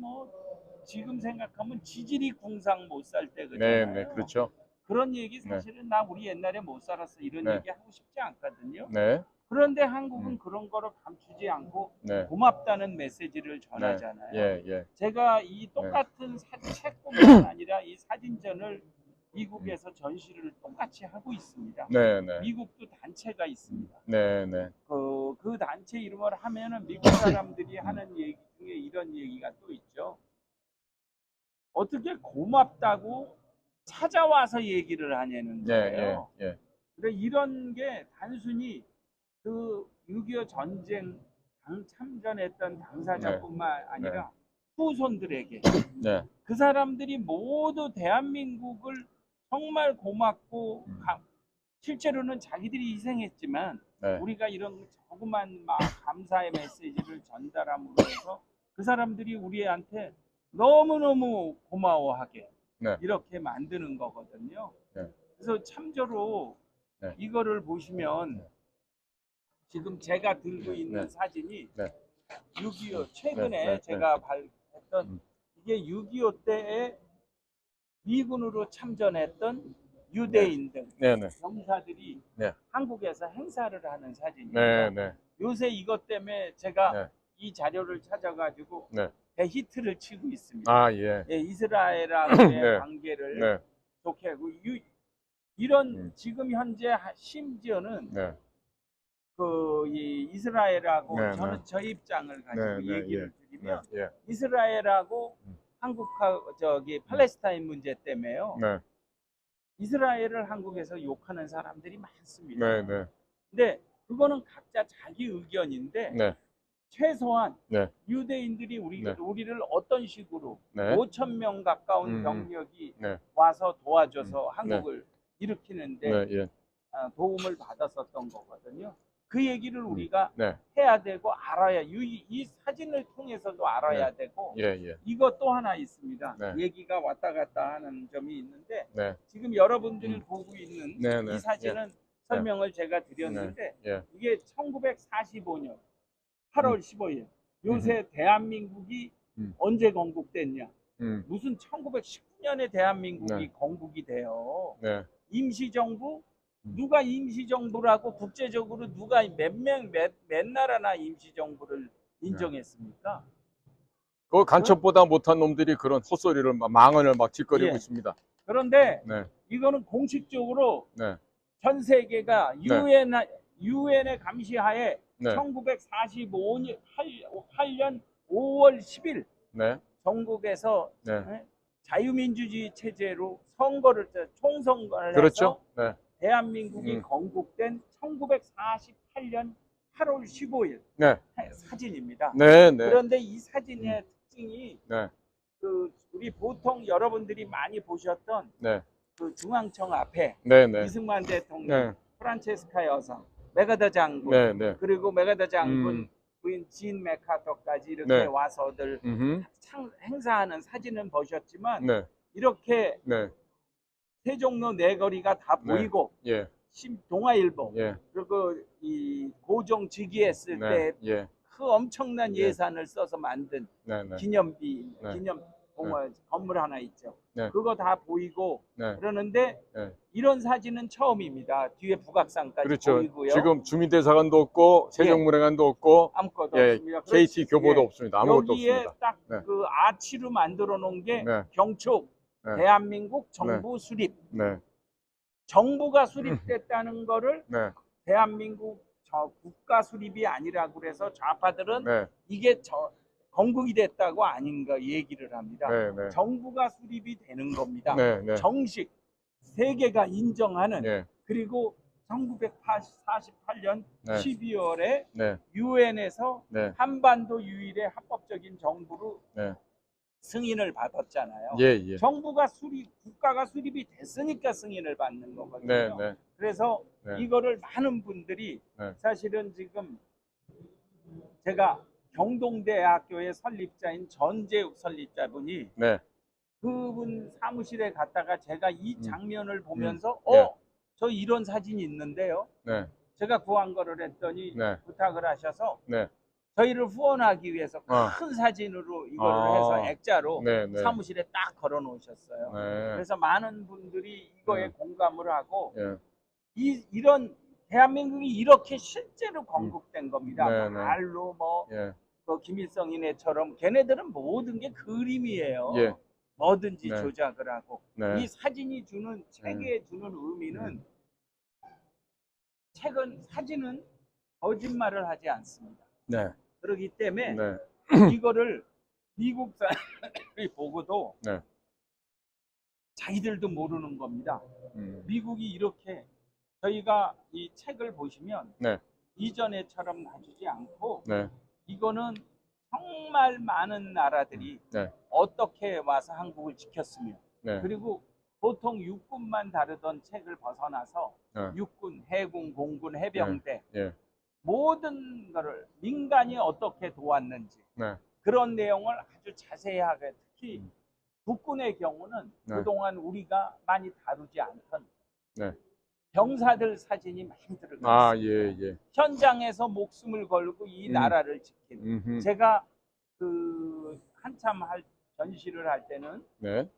B: 지금 생각하면 지질이 궁상 못 살 때
A: 네,
B: 그잖아요.
A: 네, 그렇죠.
B: 그런 얘기 사실은 나 우리 옛날에 못 살았어 이런
A: 네.
B: 얘기 하고 싶지 않거든요.
A: 네,
B: 그런데 한국은 그런 거를 감추지 않고
A: 네,
B: 고맙다는 메시지를
A: 네,
B: 전하잖아요.
A: 예, 예,
B: 제가 이 똑같은 책뿐만 아니라 이 사진전을 미국에서 전시를 똑같이 하고 있습니다.
A: 네, 네,
B: 미국도 단체가 있습니다.
A: 네, 네,
B: 그 단체 이름을 하면은 미국 사람들이 하는 얘기 중에 이런 얘기가 또 있죠. 어떻게 고맙다고 찾아와서 얘기를 하냐는
A: 예,
B: 거예요.
A: 예, 예,
B: 근데 이런 게 단순히 그 6.25 전쟁 참전했던 당사자뿐만 아니라 후손들에게,
A: 네,
B: 그 사람들이 모두 대한민국을 정말 고맙고 실제로는 자기들이 희생했지만
A: 네,
B: 우리가 이런 조그만 감사의 메시지를 전달함으로 해서 그 사람들이 우리한테 너무너무 고마워하게
A: 네,
B: 이렇게 만드는 거거든요.
A: 네.
B: 그래서 참조로
A: 네.
B: 이거를 보시면 지금 제가 들고 있는
A: 네.
B: 사진이
A: 네.
B: 6.25 최근에
A: 네, 네,
B: 제가 발표했던 이게 6.25 때에 미군으로 참전했던 유대인들,
A: 네, 네,
B: 병사들이
A: 네.
B: 한국에서 행사를 하는 사진입니다.
A: 네, 네,
B: 요새 이것 때문에 제가
A: 네.
B: 이 자료를 찾아가지고
A: 네.
B: 대히트를 치고 있습니다.
A: 아, 예,
B: 이스라엘하고의
A: 네.
B: 관계를
A: 네,
B: 좋게 하고 이런 지금 현재 심지어는
A: 네,
B: 이 이스라엘하고
A: 네,
B: 저는
A: 네.
B: 저 입장을 가지고
A: 네, 네,
B: 얘기를
A: 네,
B: 드리면
A: 예,
B: 이스라엘하고 한국하고 팔레스타인 문제 때문에요.
A: 네,
B: 이스라엘을 한국에서 욕하는 사람들이 많습니다.
A: 네, 네,
B: 근데 그거는 각자 자기 의견인데
A: 네,
B: 최소한
A: 네,
B: 유대인들이
A: 네.
B: 우리를 어떤 식으로
A: 네.
B: 5천 명 가까운
A: 음,
B: 병력이
A: 네,
B: 와서 도와줘서
A: 네.
B: 한국을 일으키는데
A: 네, 예,
B: 도움을 받았었던 거거든요. 그 얘기를 우리가
A: 네,
B: 해야 되고 알아야 이 사진을 통해서도 알아야 되고
A: 예, 예,
B: 이것 또 하나 있습니다.
A: 네.
B: 얘기가 왔다 갔다 하는 점이 있는데
A: 네,
B: 지금 여러분들이 보고 있는
A: 네, 네.
B: 이 사진은 설명을 제가 드렸는데
A: 예,
B: 이게 1945년 8월 15일 요새 대한민국이
A: 음.
B: 언제 건국됐냐?
A: 음,
B: 무슨 1919년에 대한민국이
A: 네.
B: 건국이 돼요.
A: 네,
B: 임시정부 누가 임시정부라고 국제적으로 누가 몇 나라나 임시정부를 인정했습니까?
A: 그 간첩보다 못한 놈들이 그런 헛소리를 망언을 막 짓거리고
B: 예.
A: 있습니다.
B: 그런데
A: 네,
B: 이거는 공식적으로
A: 네,
B: 전 세계가
A: 네.
B: 유엔의 감시하에
A: 네,
B: 1945년 8년 5월 10일
A: 네,
B: 전국에서
A: 네.
B: 자유민주주의 체제로 총선거를
A: 그렇죠.
B: 해서
A: 네,
B: 대한민국이 건국된 1948년 8월 15일
A: 네,
B: 사진입니다.
A: 네, 네,
B: 그런데 이 사진의 특징이
A: 네,
B: 우리 보통 여러분들이 많이 보셨던
A: 네,
B: 그 중앙청 앞에
A: 네, 네,
B: 이승만 대통령,
A: 네,
B: 프란체스카 여사, 메가더 장군,
A: 네, 네.
B: 그리고 메가더 장군
A: 음.
B: 부인 진 맥카터까지 이렇게
A: 네.
B: 와서들 행사하는 사진은 보셨지만
A: 네,
B: 이렇게
A: 네,
B: 세종로 내거리가 다
A: 네.
B: 보이고
A: 예,
B: 동아일보
A: 예,
B: 그리고 이 고종 즉위했을
A: 네,
B: 때
A: 예,
B: 그 엄청난
A: 예.
B: 예산을 써서 만든
A: 네, 네,
B: 기념비,
A: 네.
B: 기념 건물 하나 있죠.
A: 네.
B: 그거 다 보이고
A: 네.
B: 그러는데
A: 네.
B: 이런 사진은 처음입니다. 뒤에 북악산까지
A: 그렇죠.
B: 보이고요.
A: 지금 주민대사관도 없고 세종문화관도 없고
B: 아무것도
A: 예,
B: 없습니다.
A: KT 교보도
B: 예.
A: 없습니다. 아무것도
B: 여기에
A: 없습니다.
B: 딱
A: 네.
B: 그 아치로 만들어 놓은 게
A: 네.
B: 경축
A: 네.
B: 대한민국 정부 수립.
A: 네,
B: 정부가 수립됐다는 거를
A: 네,
B: 대한민국 국가 수립이 아니라고 그래서 좌파들은
A: 네,
B: 이게 건국이 됐다고 아닌가 얘기를 합니다.
A: 네, 네,
B: 정부가 수립이 되는 겁니다.
A: 네, 네,
B: 정식 세계가 인정하는
A: 네,
B: 그리고 1948년
A: 네.
B: 12월에
A: 네,
B: 유엔에서
A: 네,
B: 한반도 유일의 합법적인 정부로
A: 네,
B: 승인을 받았잖아요.
A: 예, 예,
B: 국가가 수립이 됐으니까 승인을 받는 거거든요.
A: 네, 네,
B: 그래서
A: 네.
B: 이거를 많은 분들이
A: 네.
B: 사실은 지금 제가 경동대학교의 설립자인 전재욱 설립자분이
A: 네,
B: 그분 사무실에 갔다가 제가 이 장면을 보면서
A: 예.
B: 저 이런 사진이 있는데요.
A: 네,
B: 제가 구한 거를 했더니
A: 네.
B: 부탁을 하셔서
A: 네,
B: 저희를 후원하기 위해서 큰 사진으로 이거를 해서 액자로
A: 네, 네.
B: 사무실에 딱 걸어 놓으셨어요.
A: 네,
B: 그래서 많은 분들이 이거에
A: 네.
B: 공감을 하고
A: 예,
B: 이런 대한민국이 이렇게 실제로 건국된 겁니다.
A: 네, 네.
B: 말로
A: 예,
B: 김일성이네처럼 걔네들은 모든 게 그림이에요.
A: 예.
B: 뭐든지
A: 네.
B: 조작을 하고
A: 네.
B: 이 사진이 주는 책에 주는 의미는 사진은 거짓말을 하지 않습니다.
A: 네,
B: 그렇기 때문에
A: 네,
B: 이거를 미국 사람들이 보고도
A: 네.
B: 자기들도 모르는 겁니다.
A: 음.
B: 미국이 이렇게 저희가 이 책을 보시면
A: 네,
B: 이전에처럼 놔주지 않고
A: 네,
B: 이거는 정말 많은 나라들이
A: 네,
B: 어떻게 와서 한국을 지켰으며
A: 네,
B: 그리고 보통 육군만 다루던 책을 벗어나서
A: 네.
B: 육군, 해군, 공군, 해병대
A: 예,
B: 모든 거를 민간이 어떻게 도왔는지
A: 네,
B: 그런 내용을 아주 자세하게 특히 국군의 경우는
A: 네.
B: 그동안 우리가 많이 다루지 않던
A: 네.
B: 병사들 사진이 많이 들어가
A: 아,
B: 있습니다.
A: 예, 예.
B: 현장에서 목숨을 걸고 이 나라를 지킨
A: 음흠.
B: 제가 한참 전시를 할 때는
A: 네,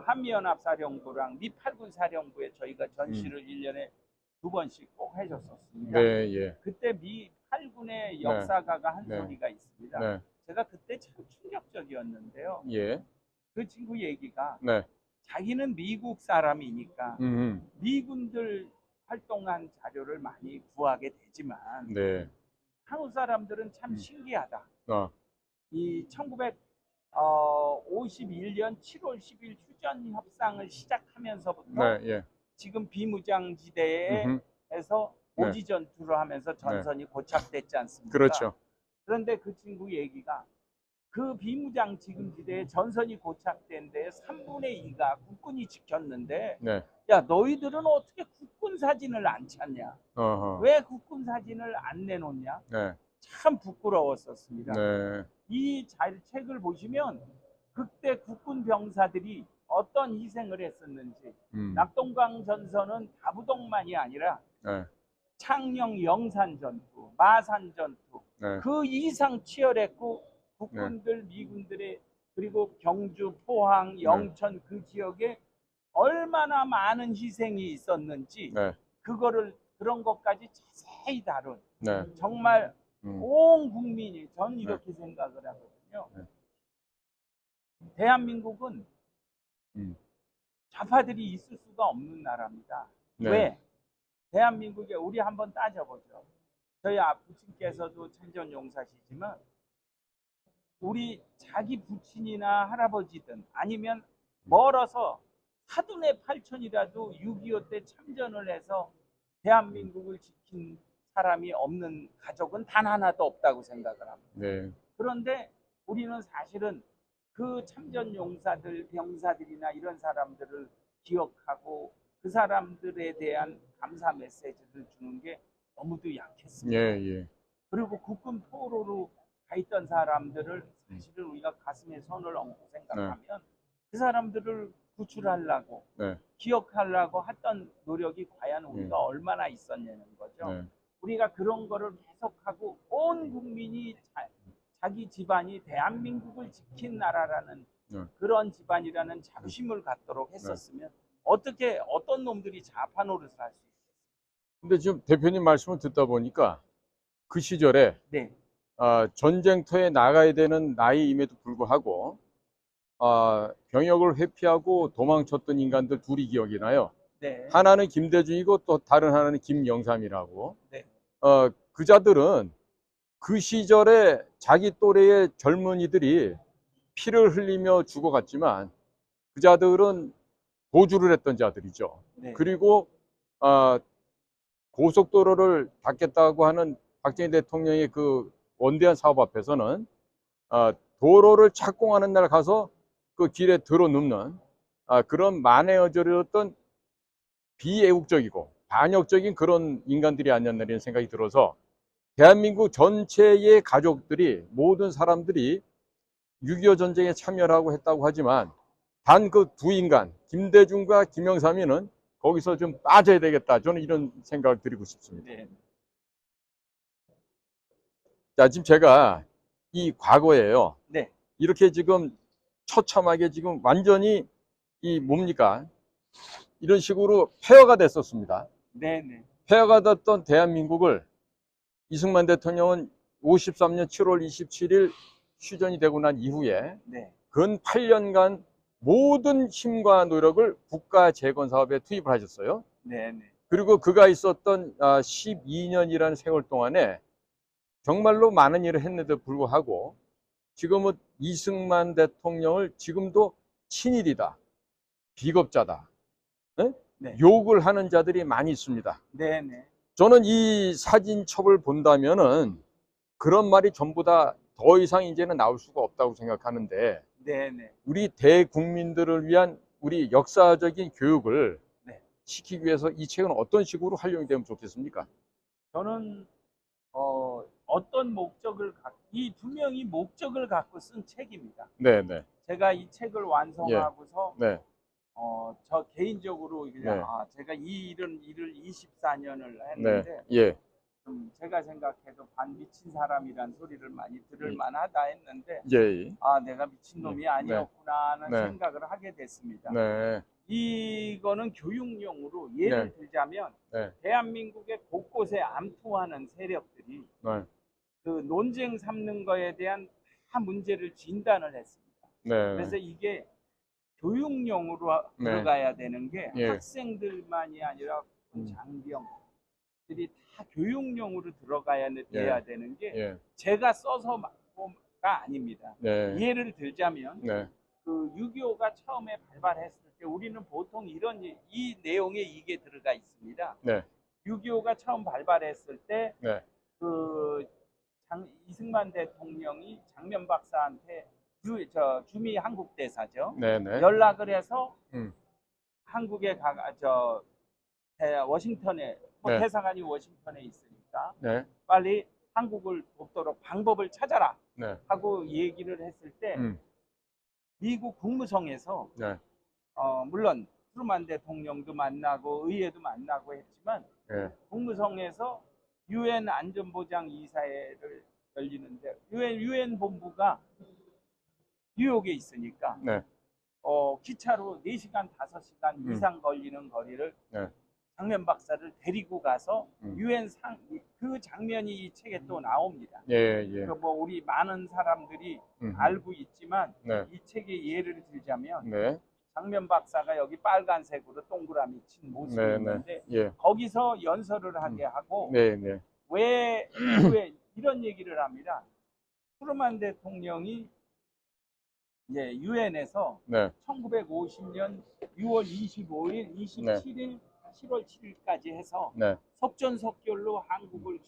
B: 한미연합사령부랑 미 8군 사령부에 저희가 전시를 1년에 2번씩 꼭 해줬었습니다.
A: 네, 예.
B: 그때 미 8군의 역사가가 한
A: 네.
B: 소리가 있습니다.
A: 네,
B: 제가 그때 참 충격적이었는데요.
A: 예.
B: 그 친구 얘기가
A: 네,
B: 자기는 미국 사람이니까
A: 음,
B: 미군들 활동한 자료를 많이 구하게 되지만
A: 네.
B: 한국 사람들은 참 신기하다.
A: 어,
B: 이 1951년 7월 10일 휴전 협상을 시작하면서부터
A: 네, 예.
B: 지금 비무장지대에서
A: 음흠. 네.
B: 오지 전투를 하면서 전선이 고착됐지 않습니까?
A: 그렇죠.
B: 그런데 그 친구 얘기가 그 비무장 지금지대에 전선이 고착된 데 3분의 2가 국군이 지켰는데
A: 네.
B: 야 너희들은 어떻게 국군 사진을 안 찾냐?
A: 어허.
B: 왜 국군 사진을 안 내놓냐?
A: 네.
B: 참 부끄러웠었습니다.
A: 네.
B: 이 책을 보시면 그때 국군 병사들이 어떤 희생을 했었는지 낙동강 전선은 다부동만이 아니라
A: 네.
B: 창녕 영산 전투, 마산 전투
A: 네.
B: 그 이상 치열했고 국군들 미군들의 그리고 경주, 포항, 영천 그 지역에 얼마나 많은 희생이 있었는지
A: 네.
B: 그런 것까지 자세히 다룬
A: 네.
B: 정말 온 국민이 전 이렇게 생각을 하거든요.
A: 네.
B: 대한민국은 좌파들이 있을 수가 없는 나라입니다.
A: 네.
B: 왜? 대한민국에 우리 한번 따져보죠. 저희 부친께서도 참전용사시지만 우리 자기 부친이나 할아버지든 아니면 멀어서 사돈의 팔촌이라도 6.25 때 참전을 해서 대한민국을 지킨 사람이 없는 가족은 단 하나도 없다고 생각을 합니다.
A: 네.
B: 그런데 우리는 사실은 그 참전 용사들, 병사들이나 이런 사람들을 기억하고 그 사람들에 대한 감사 메시지를 주는 게 너무도 약했습니다.
A: 예, 예.
B: 그리고 국군 포로로 가 있던 사람들을 사실은 우리가 가슴에 손을 얹고 생각하면 그 사람들을 구출하려고
A: 네.
B: 기억하려고 했던 노력이 과연 우리가 얼마나 있었냐는 거죠.
A: 네.
B: 우리가 그런 거를 계속하고 온 국민이 자기 집안이 대한민국을 지킨 나라라는 그런 집안이라는 자부심을 갖도록 했었으면 어떻게 어떤 놈들이 좌파 노릇을 할 수 있어요?
A: 근데 지금 대표님 말씀을 듣다 보니까 그 시절에
B: 네,
A: 전쟁터에 나가야 되는 나이임에도 불구하고 병역을 회피하고 도망쳤던 인간들 둘이 기억이 나요.
B: 네,
A: 하나는 김대중이고 또 다른 하나는 김영삼이라고.
B: 네,
A: 그자들은 그 시절에 자기 또래의 젊은이들이 피를 흘리며 죽어갔지만 그자들은 도주를 했던 자들이죠.
B: 네,
A: 그리고 고속도로를 닫겠다고 하는 박정희 대통령의 그 원대한 사업 앞에서는 도로를 착공하는 날 가서 그 길에 들어눕는 그런 만행어절이었던 비애국적이고 반역적인 그런 인간들이 아니었나 이런 생각이 들어서 대한민국 전체의 가족들이 모든 사람들이 6.25 전쟁에 참여를 하고 했다고 하지만 단 그 두 인간 김대중과 김영삼이는 거기서 좀 빠져야 되겠다. 저는 이런 생각을 드리고 싶습니다.
B: 네,
A: 자, 지금 제가 이 과거에요.
B: 네,
A: 이렇게 지금 처참하게 지금 완전히 이 뭡니까? 이런 식으로 폐허가 됐었습니다.
B: 네, 네,
A: 폐허가 됐던 대한민국을 이승만 대통령은 53년 7월 27일 휴전이 되고 난 이후에
B: 네,
A: 근 8년간 모든 힘과 노력을 국가 재건 사업에 투입을 하셨어요.
B: 네, 네,
A: 그리고 그가 있었던 12년이라는 세월 동안에 정말로 많은 일을 했는데도 불구하고 지금은 이승만 대통령을 지금도 친일이다, 비겁자다,
B: 네,
A: 욕을 하는 자들이 많이 있습니다.
B: 네, 네,
A: 저는 이 사진첩을 본다면은 그런 말이 전부 다 더 이상 이제는 나올 수가 없다고 생각하는데
B: 네, 네.
A: 우리 대국민들을 위한 우리 역사적인 교육을
B: 네.
A: 시키기 위해서 이 책은 어떤 식으로 활용이 되면 좋겠습니까?
B: 저는 어떤 이 두 명이 목적을 갖고 쓴 책입니다.
A: 네, 네,
B: 제가 이 책을 완성하고서
A: 네,
B: 저 개인적으로 그냥
A: 네.
B: 제가 이 일을 24년을
A: 네,
B: 했는데
A: 예,
B: 제가 생각해도 반 미친 사람이란 소리를 많이 들을 만하다 했는데
A: 예,
B: 내가 미친 놈이 아니었구나 하는
A: 네.
B: 생각을 하게 됐습니다.
A: 네,
B: 이거는 교육용으로 예를 들자면
A: 네,
B: 대한민국의 곳곳에 암투하는 세력들이
A: 네,
B: 그 논쟁 삼는 거에 대한 다 문제를 진단을 했습니다.
A: 네,
B: 그래서 이게 교육용으로 들어가야 되는 게
A: 예.
B: 학생들만이 아니라 장병들이 다 교육용으로 들어가야 돼야 되는 게
A: 예.
B: 제가 써서가 아닙니다.
A: 네.
B: 예를 들자면
A: 네.
B: 그 6.25가 처음에 발발했을 때 우리는 보통 이 내용에 이게 들어가 있습니다.
A: 네.
B: 6.25가 처음 발발했을 때
A: 네.
B: 그 이승만 대통령이 장면 박사한테 주미 한국 대사죠.
A: 네. 네.
B: 연락을 해서
A: 음.
B: 한국에 워싱턴에
A: 네.
B: 대사관이 워싱턴에 있으니까
A: 네.
B: 빨리 한국을 돕도록 방법을 찾아라
A: 네.
B: 하고 얘기를 했을 때 미국 국무성에서
A: 네.
B: 물론 트루만 대통령도 만나고 의회도 만나고 했지만
A: 네.
B: 국무성에서 유엔 안전보장 이사회를 열리는데 유엔 본부가 뉴욕에 있으니까
A: 네.
B: 기차로 4시간 5시간 이상 걸리는 거리를
A: 네.
B: 장면 박사를 데리고 가서 유엔 그 장면이 이 책에 또 나옵니다.
A: 예, 예.
B: 뭐 우리 많은 사람들이 알고 있지만
A: 네.
B: 이 책의 예를 들자면
A: 네.
B: 장면 박사가 여기 빨간색으로 동그라미 친 모습이
A: 네.
B: 있는데
A: 예.
B: 거기서 연설을 하게 하고
A: 네. 네.
B: 왜 이런 얘기를 합니다. 트루만 대통령이 유엔에서
A: 네.
B: 1950년 6월 25일, 27일, 7월 7일까지 해서
A: 네.
B: 속전속결로 한국을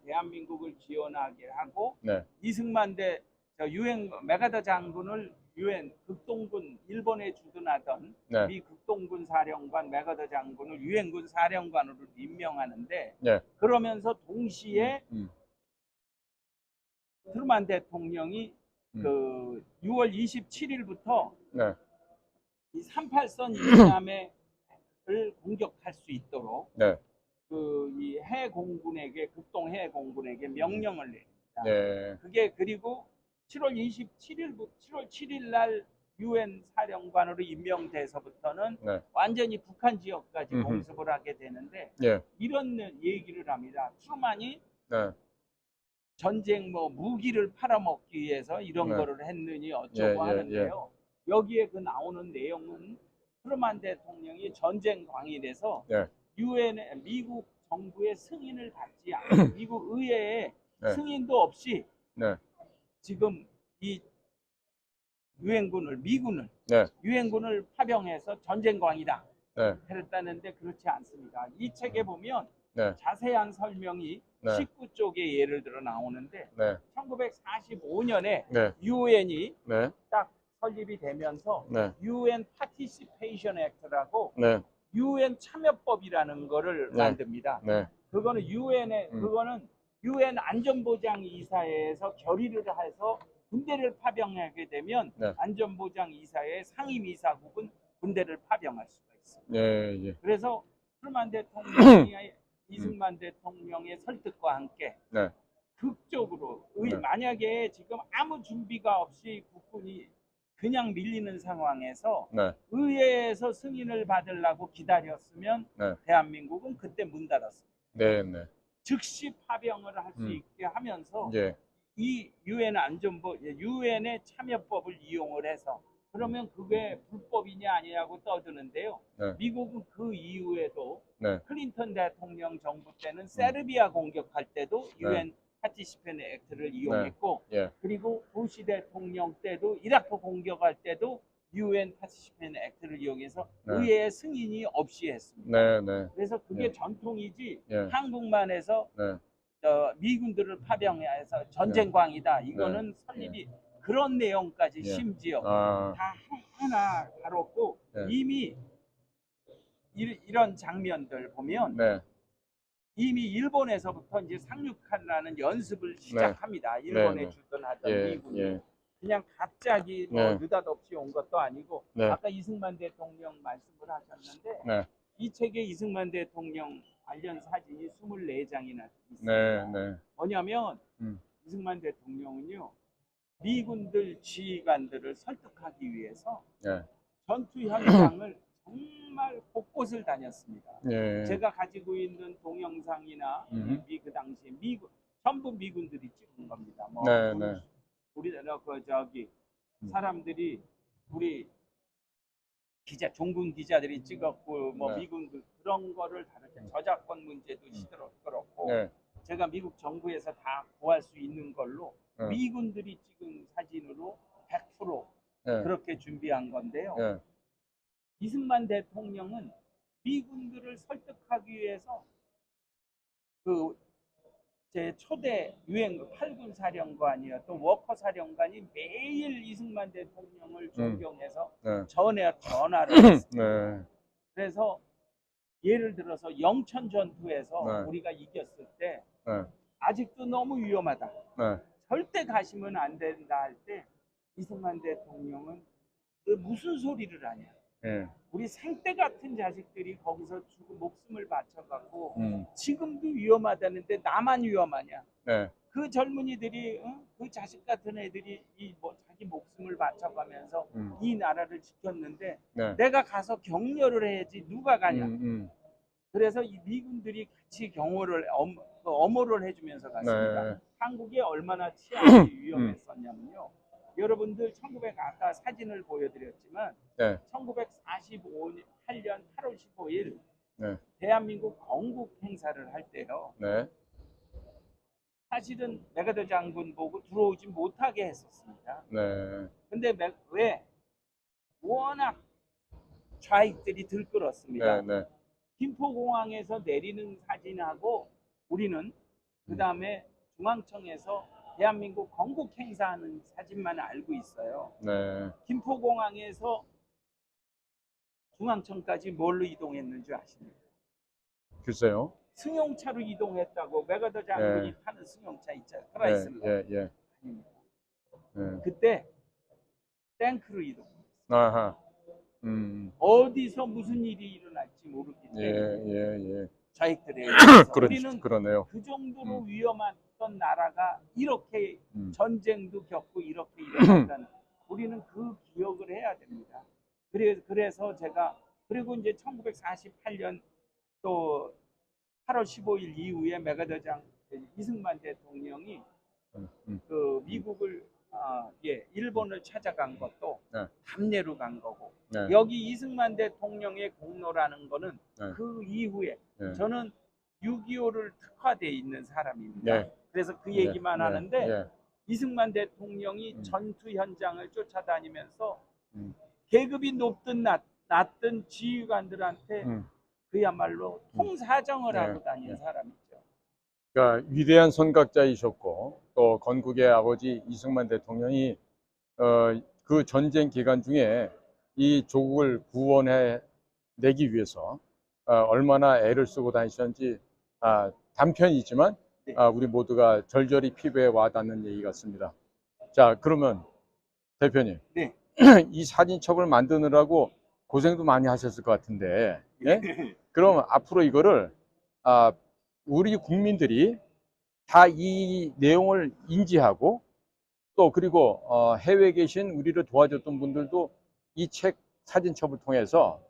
B: 대한민국을 지원하게 하고
A: 네.
B: 이승만 유엔 메가더 장군을 유엔 극동군 일본에 주둔하던
A: 네.
B: 미 극동군 사령관 메가더 장군을 유엔군 사령관으로 임명하는데
A: 네.
B: 그러면서 동시에 트루만 대통령이 그 6월 27일부터
A: 네.
B: 이 38선 이남을 공격할 수 있도록
A: 네.
B: 이 해공군에게 극동 해공군에게 명령을 내립니다.
A: 네.
B: 그게 그리고 7월 7일 날 유엔 사령관으로 임명돼서부터는
A: 네.
B: 완전히 북한 지역까지 공습을 하게 되는데
A: 예.
B: 이런 얘기를 합니다. 트루만이
A: 네.
B: 전쟁 무기를 팔아먹기 위해서 이런
A: 네.
B: 거를 했느니 어쩌고
A: 예, 예,
B: 하는데요. 여기에 그 나오는 내용은 트루만 대통령이 전쟁 광인에서
A: 네.
B: 유엔의 미국 정부의 승인을 받지 않고 미국 의회의
A: 네.
B: 승인도 없이
A: 네.
B: 지금 이 미군을
A: 네.
B: 유엔군을 파병해서 전쟁광이다
A: 네.
B: 그랬다는데 그렇지 않습니다. 이 책에 보면
A: 네.
B: 자세한 설명이
A: 네.
B: 19쪽에 예를 들어 나오는데
A: 네.
B: 1945년에
A: 네.
B: 유엔이
A: 네.
B: 딱 설립이 되면서
A: 네.
B: UN Participation Act라고
A: 네.
B: UN 참여법이라는 거를
A: 네.
B: 만듭니다.
A: 네.
B: 그거는 그거는 UN 안전보장 이사회에서 결의를 해서 군대를 파병하게 되면
A: 네.
B: 안전보장 이사회 상임이사국은 군대를 파병할 수가 있습니다.
A: 예, 예.
B: 그래서 트루만 대통령이 이승만 대통령의 설득과 함께
A: 네.
B: 극적으로
A: 네.
B: 만약에 지금 아무 준비가 없이 국군이 그냥 밀리는 상황에서
A: 네.
B: 의회에서 승인을 받으려고 기다렸으면
A: 네.
B: 대한민국은 그때 문 닫았습니다.
A: 네. 네.
B: 즉시 파병을 할 수 있게 하면서
A: 예.
B: 이 유엔의 참여법을 이용을 해서 그러면 그게 불법이냐 아니냐고 떠드는데요.
A: 네.
B: 미국은 그 이후에도
A: 네.
B: 클린턴 대통령 정부 때는 세르비아 공격할 때도
A: 네.
B: 유엔 파티시펜 액트를 이용했고
A: 예.
B: 그리고 부시 대통령 때도 이라크 공격할 때도 유엔 파티시펜 액트를 이용해서
A: 네.
B: 의회의 승인이 없이 했습니다.
A: 네. 네.
B: 그래서 그게
A: 예.
B: 전통이지
A: 예.
B: 한국만 해서
A: 네.
B: 미군들을 파병해서 전쟁광이다. 이거는 설립이 그런 내용까지
A: 예.
B: 심지어
A: 아.
B: 다 하나 다뤘고
A: 예.
B: 이미 이런 장면들 보면
A: 네.
B: 이미 일본에서부터 이제 상륙하려는 연습을 시작합니다. 일본에
A: 네.
B: 주둔하던
A: 예.
B: 미군이
A: 예.
B: 그냥 갑자기
A: 네.
B: 느닷없이 온 것도 아니고
A: 네.
B: 아까 이승만 대통령 말씀을 하셨는데
A: 네.
B: 이 책에 이승만 대통령 관련 사진이 24장이나 있습니다.
A: 네. 네.
B: 뭐냐면 이승만 대통령은요 미군들 지휘관들을 설득하기 위해서
A: 예.
B: 전투 현장을 정말 곳곳을 다녔습니다.
A: 예.
B: 제가 가지고 있는 동영상이나 그 당시에 전부 미군들이 찍은 겁니다.
A: 네. 네.
B: 우리 사람들이 우리 기자, 종군 기자들이 찍었고 뭐
A: 네.
B: 미군 그런 거를 다루죠. 저작권 문제도 시끄럽고
A: 네.
B: 제가 미국 정부에서 다 구할 수 있는 걸로
A: 네.
B: 미군들이 찍은 사진으로 100%
A: 네.
B: 그렇게 준비한 건데요.
A: 네.
B: 이승만 대통령은 미군들을 설득하기 위해서 그 제 초대 유엔 8군 사령관이었던 워커 사령관이 매일 이승만 대통령을 존경해서
A: 네.
B: 전화를 했어요.
A: 네.
B: 그래서 예를 들어서 영천 전투에서
A: 네.
B: 우리가 이겼을 때
A: 네.
B: 아직도 너무 위험하다.
A: 네.
B: 절대 가시면 안 된다 할 때 이승만 대통령은 그 무슨 소리를 하냐.
A: 네.
B: 우리 생떼 같은 자식들이 거기서 죽고 목숨을 바쳐갖고
A: 음.
B: 지금도 위험하다는데 나만 위험하냐.
A: 네.
B: 그 젊은이들이 그 자식 같은 애들이 자기 목숨을 바쳐가면서 이 나라를 지켰는데
A: 네.
B: 내가 가서 격려를 해야지 누가 가냐. 그래서 이 미군들이 같이 경호를 엄호를 해주면서 갔습니다.
A: 네.
B: 한국이 얼마나 치안이 위험했었냐면요. 여러분들 아까 사진을 보여드렸지만
A: 네.
B: 1948년 8월 15일
A: 네.
B: 대한민국 건국 행사를 할 때요.
A: 네.
B: 사실은 메가더 장군 보고 들어오지 못하게 했었습니다.
A: 네.
B: 근데 왜? 워낙 좌익들이 들끓었습니다.
A: 네. 네.
B: 김포공항에서 내리는 사진하고 우리는 그 다음에 중앙청에서 대한민국 건국 행사하는 사진만 알고 있어요.
A: 네.
B: 김포공항에서 중앙청까지 뭘로 이동했는 줄 아십니까?
A: 글쎄요.
B: 승용차로 이동했다고. 메가더 장군이 타는 승용차 있잖아요.
A: 네.
B: 크라이슬러.
A: 예.
B: 아닙니다.
A: 네.
B: 그때 탱크로 이동했어요.
A: 아하.
B: 어디서 무슨 일이 일어날지 모르기 때문에
A: 예.
B: 좌익들에 우리는
A: 그러네요.
B: 그 정도로 위험했던 나라가 이렇게 전쟁도 겪고 이렇게 일어났다는 우리는 그 기억을 해야 됩니다. 그래서 제가 그리고 이제 1948년 또 8월 15일 이후에 이승만 대통령이 그 미국을 일본을 찾아간 것도
A: 네.
B: 담례로 간 거고
A: 네.
B: 여기 이승만 대통령의 공로라는 거는
A: 네.
B: 그 이후에
A: 네.
B: 저는 6.25를 특화돼 있는 사람입니다.
A: 네.
B: 그래서 그 얘기만
A: 네.
B: 하는데
A: 네.
B: 이승만 대통령이 전투 현장을 쫓아다니면서 계급이 높든 낮든 지휘관들한테 그야말로 통사정을 하고 다닌 사람이죠.
A: 그러니까 위대한 선각자이셨고 또 건국의 아버지 이승만 대통령이 그 전쟁 기간 중에 이 조국을 구원해 내기 위해서 얼마나 애를 쓰고 다니셨는지 단편이지만 우리 모두가 절절히 피부에 와닿는 얘기 같습니다. 자, 그러면 대표님,
B: 네.
A: 이 사진첩을 만드느라고 고생도 많이 하셨을 것 같은데, 예? 그럼 앞으로 이거를 우리 국민들이 다 이 내용을 인지하고 또 그리고 해외에 계신 우리를 도와줬던 분들도 이 책 사진첩을 통해서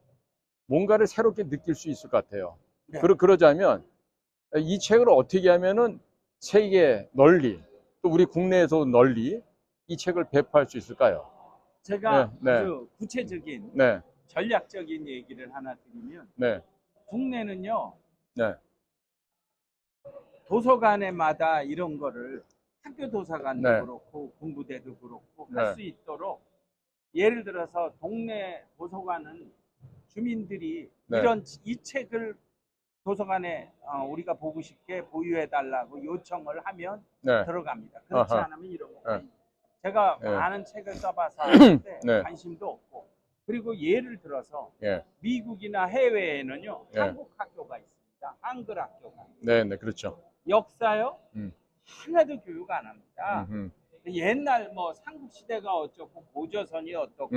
A: 뭔가를 새롭게 느낄 수 있을 것 같아요.
B: 네.
A: 그러자면 이 책을 어떻게 하면은 세계 널리 또 우리 국내에서 널리 이 책을 배포할 수 있을까요?
B: 제가
A: 네.
B: 아주 구체적인
A: 네.
B: 전략적인 얘기를 하나 드리면
A: 네.
B: 국내는요.
A: 네.
B: 도서관에마다 이런 거를 학교 도서관도
A: 네.
B: 그렇고 공부대도 그렇고
A: 네.
B: 할 수 있도록 예를 들어서 동네 도서관은 주민들이
A: 네.
B: 이 책을 도서관에 우리가 보고 싶게 보유해 달라고 요청을 하면
A: 네.
B: 들어갑니다. 그렇지
A: 아하.
B: 않으면 이런 거.
A: 네.
B: 제가
A: 네.
B: 많은 책을 써봐서 하는데
A: 네.
B: 관심도 없고 그리고 예를 들어서
A: 예.
B: 미국이나 해외에는요
A: 네.
B: 한국 학교가 있습니다. 한글 학교가.
A: 네, 그렇죠.
B: 역사요? 하나도 교육 안 합니다. 옛날 뭐 삼국시대가 어쩌고 고조선이 어떻고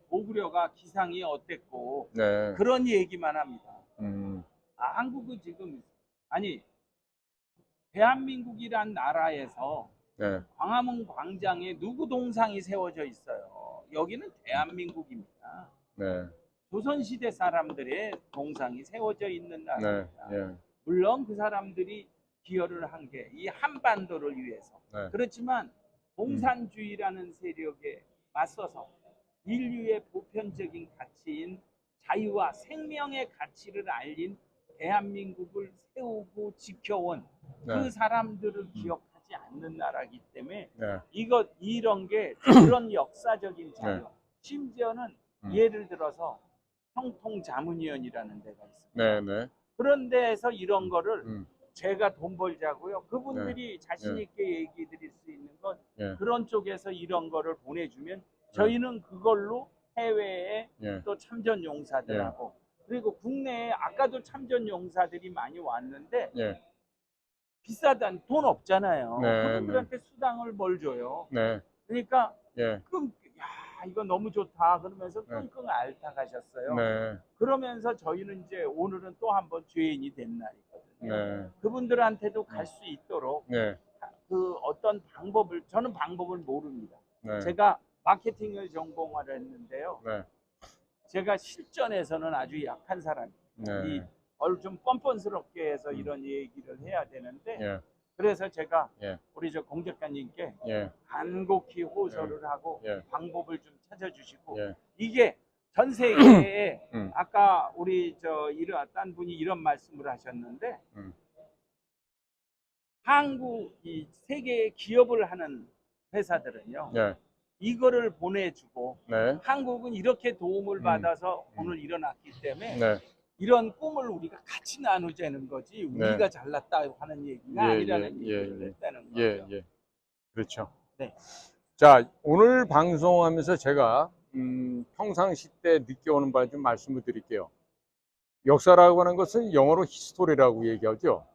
B: 고구려가 기상이 어땠고
A: 네.
B: 그런 얘기만 합니다. 한국은 지금 대한민국이란 나라에서
A: 네.
B: 광화문 광장에 누구 동상이 세워져 있어요. 여기는 대한민국입니다.
A: 네.
B: 조선시대 사람들의 동상이 세워져 있는
A: 네.
B: 나라입니다.
A: 예.
B: 물론 그 사람들이 기여를 한 게 이 한반도를 위해서.
A: 네.
B: 그렇지만 공산주의라는 세력에 맞서서 인류의 보편적인 가치인 자유와 생명의 가치를 알린 대한민국을 세우고 지켜온
A: 네.
B: 그 사람들을 기억하지 않는 나라이기 때문에
A: 네.
B: 이런 게 그런 역사적인 자유.
A: 네.
B: 심지어는
A: 음.
B: 예를 들어서 형통자문위원이라는 데가 있습니다.
A: 네, 네.
B: 그런 데에서 이런 거를
A: 음.
B: 제가 돈 벌자고요. 그분들이 자신
A: 네.
B: 있게 얘기 드릴 수 있는 건
A: 예.
B: 그런 쪽에서 이런 거를 보내주면 저희는 그걸로 해외에
A: 예.
B: 또 참전 용사들하고 그리고 국내에 아까도 참전 용사들이 많이 왔는데
A: 예.
B: 비싸단 돈 없잖아요.
A: 네,
B: 그분들한테 수당을 뭘 줘요.
A: 네.
B: 그러니까
A: 예.
B: 야 이거 너무 좋다 그러면서
A: 네.
B: 끙끙 앓다 가셨어요.
A: 네.
B: 그러면서 저희는 이제 오늘은 또 한 번 죄인이 된 날이거든요.
A: 네.
B: 그분들한테도 갈 수 있도록
A: 네.
B: 그 어떤 방법을 저는 방법을 모릅니다.
A: 네.
B: 제가 마케팅을 전공을 했는데요.
A: 네.
B: 제가 실전에서는 아주 약한 사람이에요.
A: 네.
B: 좀 뻔뻔스럽게 해서 이런 얘기를 해야 되는데
A: 예.
B: 그래서 제가
A: 예.
B: 우리 저 공 작가님께
A: 예.
B: 간곡히 호소를 하고
A: 예.
B: 방법을 좀 찾아주시고
A: 예.
B: 이게 전 세계에
A: 음.
B: 아까 우리 딴 분이 이런 말씀을 하셨는데 한국 이 세계에 기업을 하는 회사들은요
A: 예.
B: 이거를 보내주고
A: 네.
B: 한국은 이렇게 도움을 받아서 오늘 일어났기 때문에
A: 네.
B: 이런 꿈을 우리가 같이 나누자는 거지
A: 네.
B: 우리가 잘났다 하는 얘기가 아니라는 얘기를 했다는 거죠.
A: 예. 그렇죠.
B: 네.
A: 자, 오늘 방송하면서 제가 평상시 때 느껴오는 바를 좀 말씀을 드릴게요. 역사라고 하는 것은 영어로 히스토리라고 얘기하죠.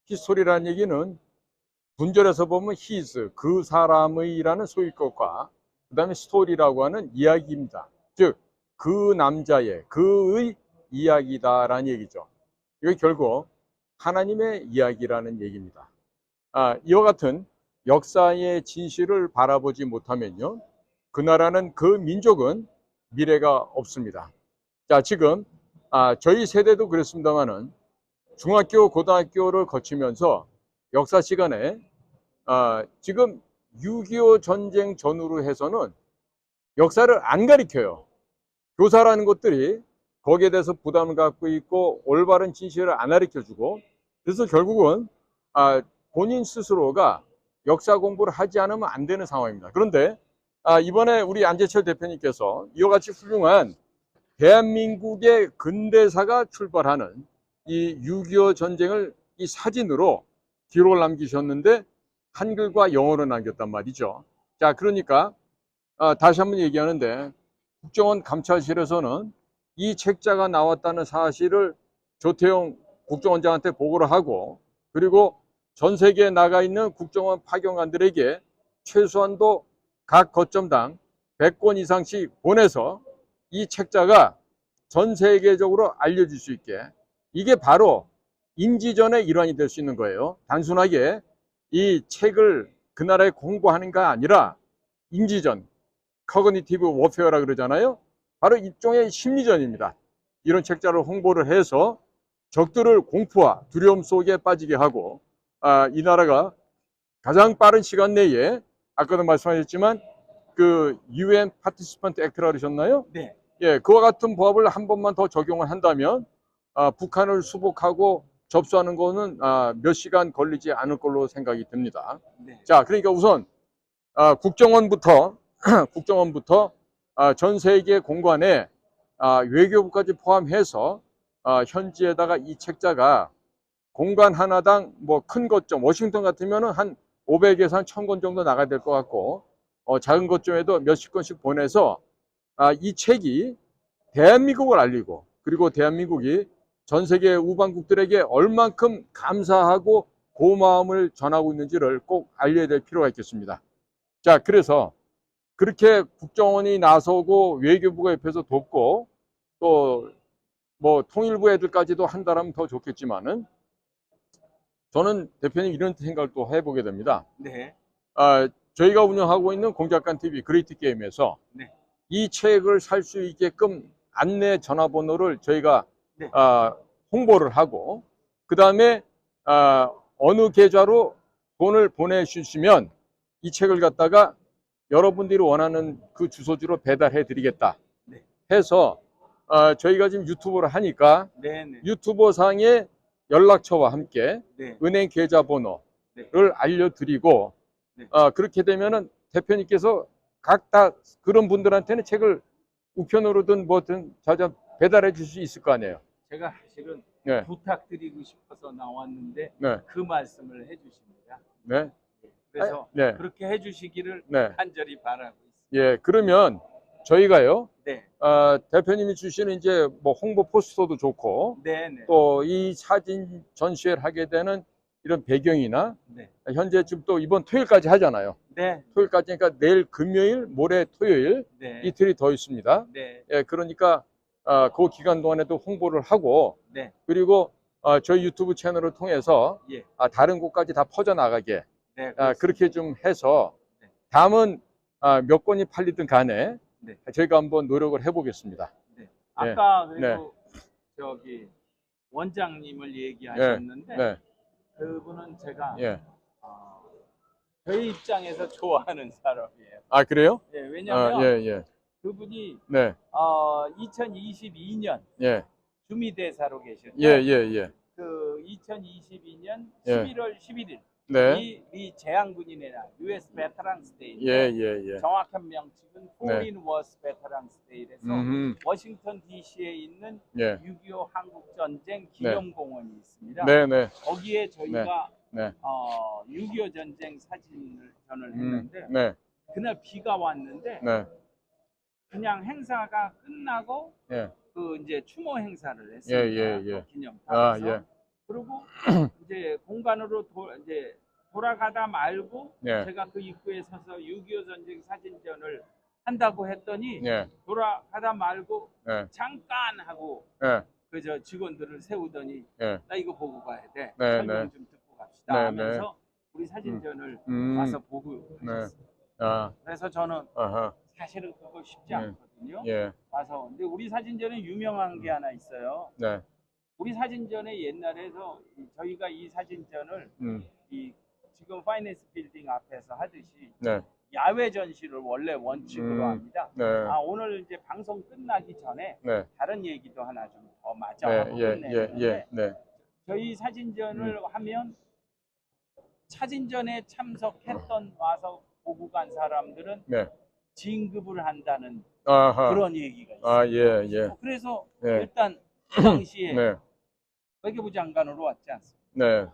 A: 히스토리라는 얘기는 분절해서 보면 his, 그 사람의라는 소유격과 그 다음에 스토리라고 하는 이야기입니다. 즉, 그 남자의, 그의 이야기다라는 얘기죠. 이게 결국 하나님의 이야기라는 얘기입니다. 이와 같은 역사의 진실을 바라보지 못하면요, 그 나라는, 그 민족은 미래가 없습니다. 자, 지금 저희 세대도 그랬습니다만은 중학교, 고등학교를 거치면서 역사 시간에 지금 6.25 전쟁 전후로 해서는 역사를 안 가르쳐요. 교사라는 것들이 거기에 대해서 부담을 갖고 있고 올바른 진실을 안 가르쳐주고, 그래서 결국은 본인 스스로가 역사 공부를 하지 않으면 안 되는 상황입니다. 그런데 이번에 우리 안재철 대표님께서 이와 같이 훌륭한 대한민국의 근대사가 출발하는 이 6.25 전쟁을 이 사진으로 기록을 남기셨는데 한글과 영어로 남겼단 말이죠. 자, 그러니까 다시 한번 얘기하는데 국정원 감찰실에서는 이 책자가 나왔다는 사실을 조태용 국정원장한테 보고를 하고, 그리고 전 세계에 나가 있는 국정원 파견관들에게 최소한도 각 거점당 100권 이상씩 보내서 이 책자가 전 세계적으로 알려질 수 있게, 이게 바로 인지전의 일환이 될 수 있는 거예요. 단순하게 이 책을 그 나라에 공부하는가 아니라 인지전, 커그니티브 워페어라 그러잖아요. 바로 일종의 심리전입니다. 이런 책자를 홍보를 해서 적들을 공포와 두려움 속에 빠지게 하고, 이 나라가 가장 빠른 시간 내에 아까도 말씀하셨지만 그 UN Participant Act라 그러셨나요?
B: 네.
A: 예, 그와 같은 법을 한 번만 더 적용을 한다면 북한을 수복하고 접수하는 거는 몇 시간 걸리지 않을 걸로 생각이 듭니다.
B: 네.
A: 자, 그러니까 우선 국정원부터 전 세계 공관에 외교부까지 포함해서 현지에다가 이 책자가 공간 하나당 뭐 큰 거점, 워싱턴 같으면은 한 500에서 한 1000권 정도 나가야 될 것 같고, 작은 거점에도 몇십 권씩 보내서 이 책이 대한민국을 알리고, 그리고 대한민국이 전 세계 우방국들에게 얼만큼 감사하고 고마움을 전하고 있는지를 꼭 알려야 될 필요가 있겠습니다. 자, 그래서 그렇게 국정원이 나서고 외교부가 옆에서 돕고 또 뭐 통일부 애들까지도 한다면 더 좋겠지만은, 저는 대표님 이런 생각을 또 해보게 됩니다.
B: 네.
A: 저희가 운영하고 있는 공작관 TV 그레이트 게임에서
B: 네.
A: 이 책을 살 수 있게끔 안내 전화번호를 저희가
B: 네.
A: 홍보를 하고, 그 다음에 어느 계좌로 돈을 보내주시면 이 책을 갖다가 여러분들이 원하는 그 주소지로 배달해 드리겠다
B: 네.
A: 해서 저희가 지금 유튜브를 하니까
B: 네네.
A: 유튜버 상의 연락처와 함께
B: 네.
A: 은행 계좌번호를
B: 네.
A: 알려드리고
B: 네.
A: 그렇게 되면은 대표님께서 각 다 그런 분들한테는 책을 우편으로든 뭐든 자주 배달해 줄 수 있을 거 아니에요.
B: 제가 사실은
A: 네.
B: 부탁드리고 싶어서 나왔는데
A: 네.
B: 그 말씀을 해주십니다.
A: 네.
B: 그래서
A: 네.
B: 그렇게 해주시기를
A: 네.
B: 간절히 바라고 있습니다.
A: 예, 그러면 저희가요,
B: 네.
A: 대표님이 주시는 이제 뭐 홍보 포스터도 좋고,
B: 네네.
A: 또 이 사진 전시회를 하게 되는 이런 배경이나,
B: 네.
A: 현재 지금 또 이번 토요일까지 하잖아요.
B: 네.
A: 토요일까지니까 내일 금요일, 모레 토요일,
B: 네.
A: 이틀이 더 있습니다.
B: 네.
A: 예, 그러니까, 그 기간 동안에도 홍보를 하고,
B: 네.
A: 그리고, 저희 유튜브 채널을 통해서,
B: 예.
A: 다른 곳까지 다 퍼져나가게,
B: 네.
A: 그렇게 좀 해서,
B: 네.
A: 다음은, 몇 권이 팔리든 간에,
B: 네.
A: 저희가 한번 노력을 해보겠습니다.
B: 네. 아까
A: 네.
B: 그리고 저기 원장님을 얘기하셨는데
A: 네.
B: 그분은 제가
A: 예.
B: 저희 입장에서 좋아하는 사람이에요.
A: 아, 그래요?
B: 예, 왜냐하면
A: 예.
B: 그분이
A: 네.
B: 2022년
A: 예.
B: 주미대사로 계셨죠.
A: 예.
B: 그 2022년
A: 예.
B: 11월 11일
A: 네.
B: 이 재향군인의 날 US 베테랑스 데이인데
A: 예.
B: 정확한 명칭은 Foreign Wars Veterans Day에서 워싱턴 DC에 있는
A: 예.
B: 6.25 한국전쟁 기념공원이 있습니다.
A: 네.
B: 거기에 저희가
A: 네.
B: 6.25 전쟁 사진을 전을 했는데
A: 네.
B: 그날 비가 왔는데
A: 네.
B: 그냥 행사가 끝나고
A: 예.
B: 그 이제 추모 행사를 했습니다.
A: 예.
B: 기념탑에서.
A: 예.
B: 그리고 이제 공간으로 이제 돌아가다 말고
A: 예.
B: 제가 그 입구에 서서 6.25 전쟁 사진전을 한다고 했더니
A: 예.
B: 돌아가다 말고
A: 예.
B: 잠깐 하고
A: 예.
B: 그저 직원들을 세우더니
A: 예.
B: 나 이거 보고 가야 돼.
A: 네,
B: 설명 좀 듣고 갑시다
A: 네,
B: 하면서 우리 사진전을 와서 보고 가셨어요. 그래서 저는
A: 아하.
B: 사실은 그거 쉽지
A: 네.
B: 않거든요.
A: 예.
B: 와서 근데 우리 사진전에 유명한 게 하나 있어요.
A: 네.
B: 우리 사진전에 옛날에서 저희가 이 사진전을 이 지금 파이낸스 빌딩 앞에서 하듯이
A: 네.
B: 야외 전시를 원래 원칙으로 합니다.
A: 네.
B: 오늘 이제 방송 끝나기 전에
A: 네.
B: 다른 얘기도 하나 좀 더 마저
A: 네.
B: 하고 끝내는데
A: 네.
B: 저희 사진전을 하면 사진전에 참석했던 와서 보고 간 사람들은
A: 네.
B: 진급을 한다는
A: 아하.
B: 그런 얘기가 있어요.
A: 예.
B: 그래서
A: 네.
B: 일단 그 당시에
A: 네.
B: 외교부 장관으로 왔지 않습니까?
A: 네.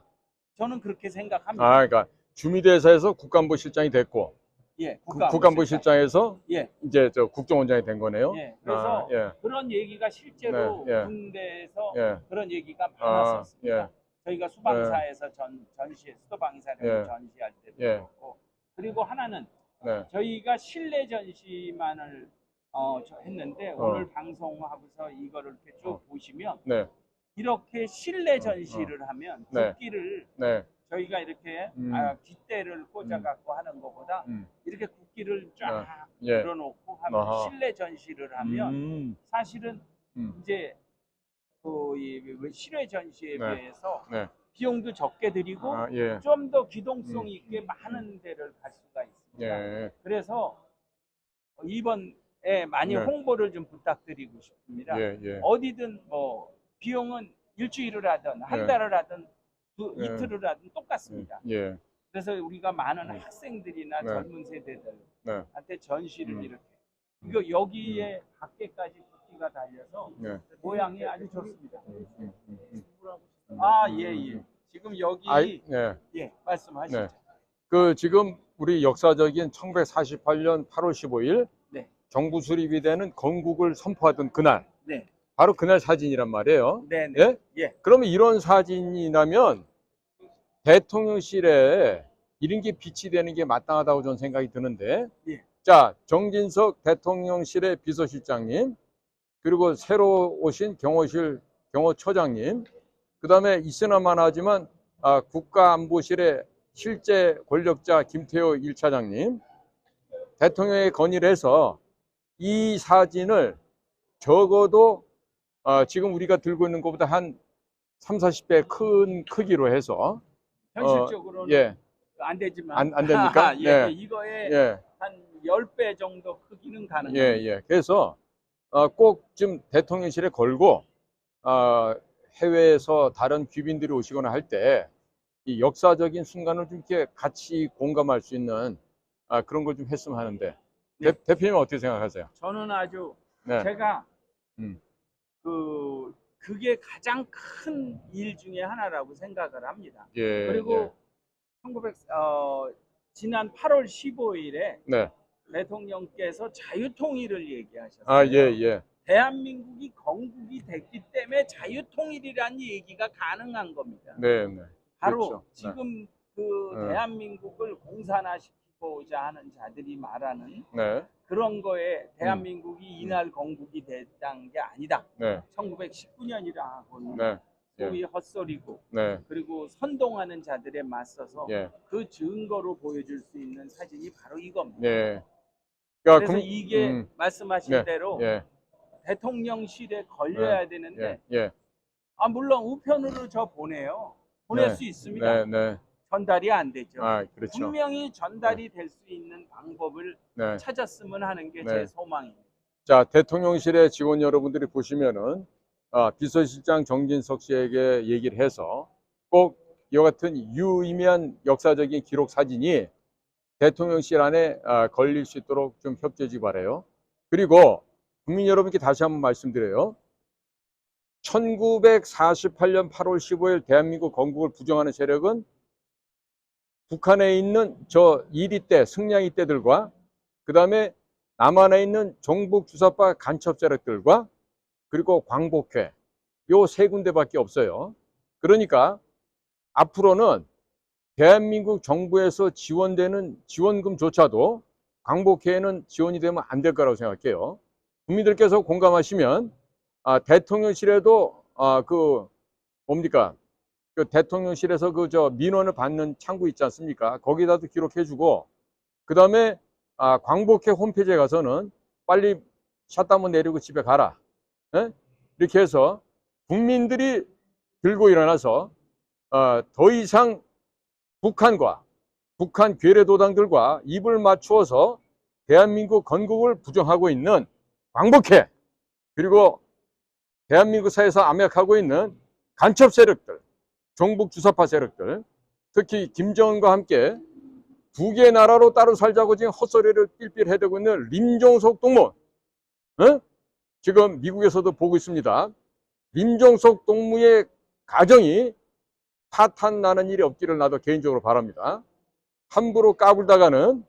B: 저는 그렇게 생각합니다.
A: 그러니까 주미대사에서 국간부 실장이 됐고,
B: 예,
A: 국간부 실장에서
B: 예,
A: 이제 저 국정원장이 된 거네요.
B: 예. 그래서
A: 예.
B: 그런 얘기가 실제로
A: 네, 예.
B: 군대에서
A: 예.
B: 그런 얘기가 많았었습니다.
A: 예.
B: 저희가 수방사에서 전시회, 수도방사를
A: 예.
B: 전시할 때도
A: 예.
B: 그렇고 그리고 하나는
A: 네.
B: 저희가 실내 전시만을 했는데 오늘 방송하고서 이거를 이렇게 쭉 보시면
A: 네.
B: 이렇게 실내 전시를 하면
A: 네.
B: 국기를
A: 네.
B: 저희가 이렇게 깃대를 꽂아갖고 하는 것보다 이렇게 국기를 쫙
A: 예.
B: 들어놓고 하면
A: 아하.
B: 실내 전시를 하면 사실은 이제 그 실외 전시에
A: 네.
B: 비해서
A: 네.
B: 비용도 적게 들이고
A: 예.
B: 좀 더 기동성 있게 많은 데를 갈 수가 있습니다.
A: 예.
B: 그래서 이번에 많이
A: 네.
B: 홍보를 좀 부탁드리고 싶습니다.
A: 예.
B: 어디든 뭐 비용은 일주일을 하든 한 달을 하든
A: 예.
B: 이틀을 하든 똑같습니다.
A: 예.
B: 그래서 우리가 많은 학생들이나
A: 네.
B: 젊은 세대들한테
A: 네.
B: 전시를 이렇게 이거 여기에 밖에까지 국기가 달려서
A: 네.
B: 모양이 아주 좋습니다. 예. 지금 여기
A: 네.
B: 예 말씀하시죠.
A: 네. 그 지금 우리 역사적인 1948년 8월 15일
B: 네.
A: 정부 수립이 되는 건국을 선포하던 그날,
B: 네.
A: 바로 그날 사진이란 말이에요.
B: 네.
A: 예?
B: 예.
A: 그러면 이런 사진이 나면 대통령실에 이런 게 비치되는 게 마땅하다고 저는 생각이 드는데,
B: 예.
A: 자, 정진석 대통령실의 비서실장님, 그리고 새로 오신 경호처장님, 그 다음에 있으나마나 하지만 국가안보실의 실제 권력자 김태호 1차장님, 대통령의 건의를 해서 이 사진을 적어도 지금 우리가 들고 있는 것보다 한 30-40배 큰 크기로 해서
B: 현실적으로는
A: 예.
B: 안 되지만
A: 안 됩니까?
B: 예. 이거에 한 10배 정도 크기는 가능합니다.
A: 예, 예. 그래서 꼭 좀 대통령실에 걸고 해외에서 다른 귀빈들이 오시거나 할 때 이 역사적인 순간을 좀 이렇게 같이 공감할 수 있는 그런 걸 좀 했으면 하는데
B: 네.
A: 대표님은 어떻게 생각하세요?
B: 저는 아주
A: 네.
B: 제가
A: 음.
B: 그게 가장 큰 일 중에 하나라고 생각을 합니다.
A: 예,
B: 그리고 지난 8월 15일에
A: 네.
B: 대통령께서 자유통일을 얘기하셨어요.
A: 예.
B: 대한민국이 건국이 됐기 때문에 자유통일이라는 얘기가 가능한 겁니다.
A: 네.
B: 바로
A: 그렇죠.
B: 지금
A: 네.
B: 대한민국을 공산화시키고자 하는 자들이 말하는
A: 네.
B: 그런 거에 대한민국이 이날 건국이 됐다는 게 아니다.
A: 네.
B: 1919년이라 하고는
A: 네.
B: 소위 헛소리고
A: 네.
B: 그리고 선동하는 자들에 맞서서
A: 예.
B: 그 증거로 보여줄 수 있는 사진이 바로 이겁니다.
A: 네.
B: 그래서 이게 말씀하신
A: 네.
B: 대로
A: 예.
B: 대통령실에 걸려야 되는데
A: 예.
B: 물론 우편으로 저 보낼
A: 네.
B: 수 있습니다.
A: 네.
B: 전달이 안 되죠.
A: 그렇죠.
B: 분명히 전달이 될 수 있는 방법을
A: 네.
B: 찾았으면 하는 게
A: 네.
B: 제 소망입니다.
A: 자, 대통령실의 직원 여러분들이 보시면은 비서실장 정진석 씨에게 얘기를 해서 꼭 이와 같은 유의미한 역사적인 기록 사진이 대통령실 안에 걸릴 수 있도록 좀 협조해 주기 바라요. 그리고 국민 여러분께 다시 한번 말씀드려요. 1948년 8월 15일 대한민국 건국을 부정하는 세력은 북한에 있는 저 이리떼, 승냥이 떼들과 그 다음에 남한에 있는 종북 주사파 간첩 세력들과 그리고 광복회 요 세 군데밖에 없어요. 그러니까 앞으로는 대한민국 정부에서 지원되는 지원금조차도 광복회에는 지원이 되면 안 될 거라고 생각해요. 국민들께서 공감하시면 대통령실에도 뭡니까? 그 대통령실에서 민원을 받는 창구 있지 않습니까? 거기다도 기록해주고 그 다음에 광복회 홈페이지에 가서는 빨리 샷다운 내리고 집에 가라. 에? 이렇게 해서 국민들이 들고 일어나서 더 이상 북한과 북한 괴뢰도당들과 입을 맞추어서 대한민국 건국을 부정하고 있는 광복회 그리고 대한민국 사회에서 암약하고 있는 간첩 세력들, 종북 주사파 세력들, 특히 김정은과 함께 두 개의 나라로 따로 살자고 지금 헛소리를 삘삘 해대고 있는 림종석 동무, 지금 미국에서도 보고 있습니다. 림종석 동무의 가정이 파탄 나는 일이 없기를 나도 개인적으로 바랍니다. 함부로 까불다가는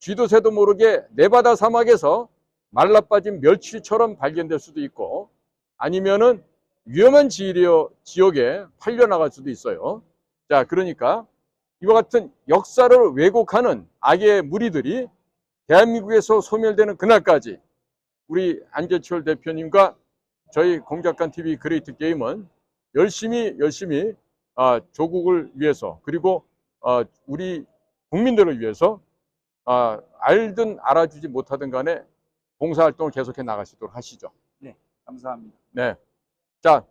A: 쥐도 새도 모르게 네바다 사막에서 말라빠진 멸치처럼 발견될 수도 있고 아니면은 위험한 지역에 팔려나갈 수도 있어요. 자, 그러니까 이와 같은 역사를 왜곡하는 악의 무리들이 대한민국에서 소멸되는 그날까지 우리 안재철 대표님과 저희 공작관 TV 그레이트 게임은 열심히 조국을 위해서 그리고 우리 국민들을 위해서 알든 알아주지 못하든 간에 봉사활동을 계속해 나가시도록 하시죠.
B: 네, 감사합니다.
A: 네. 자,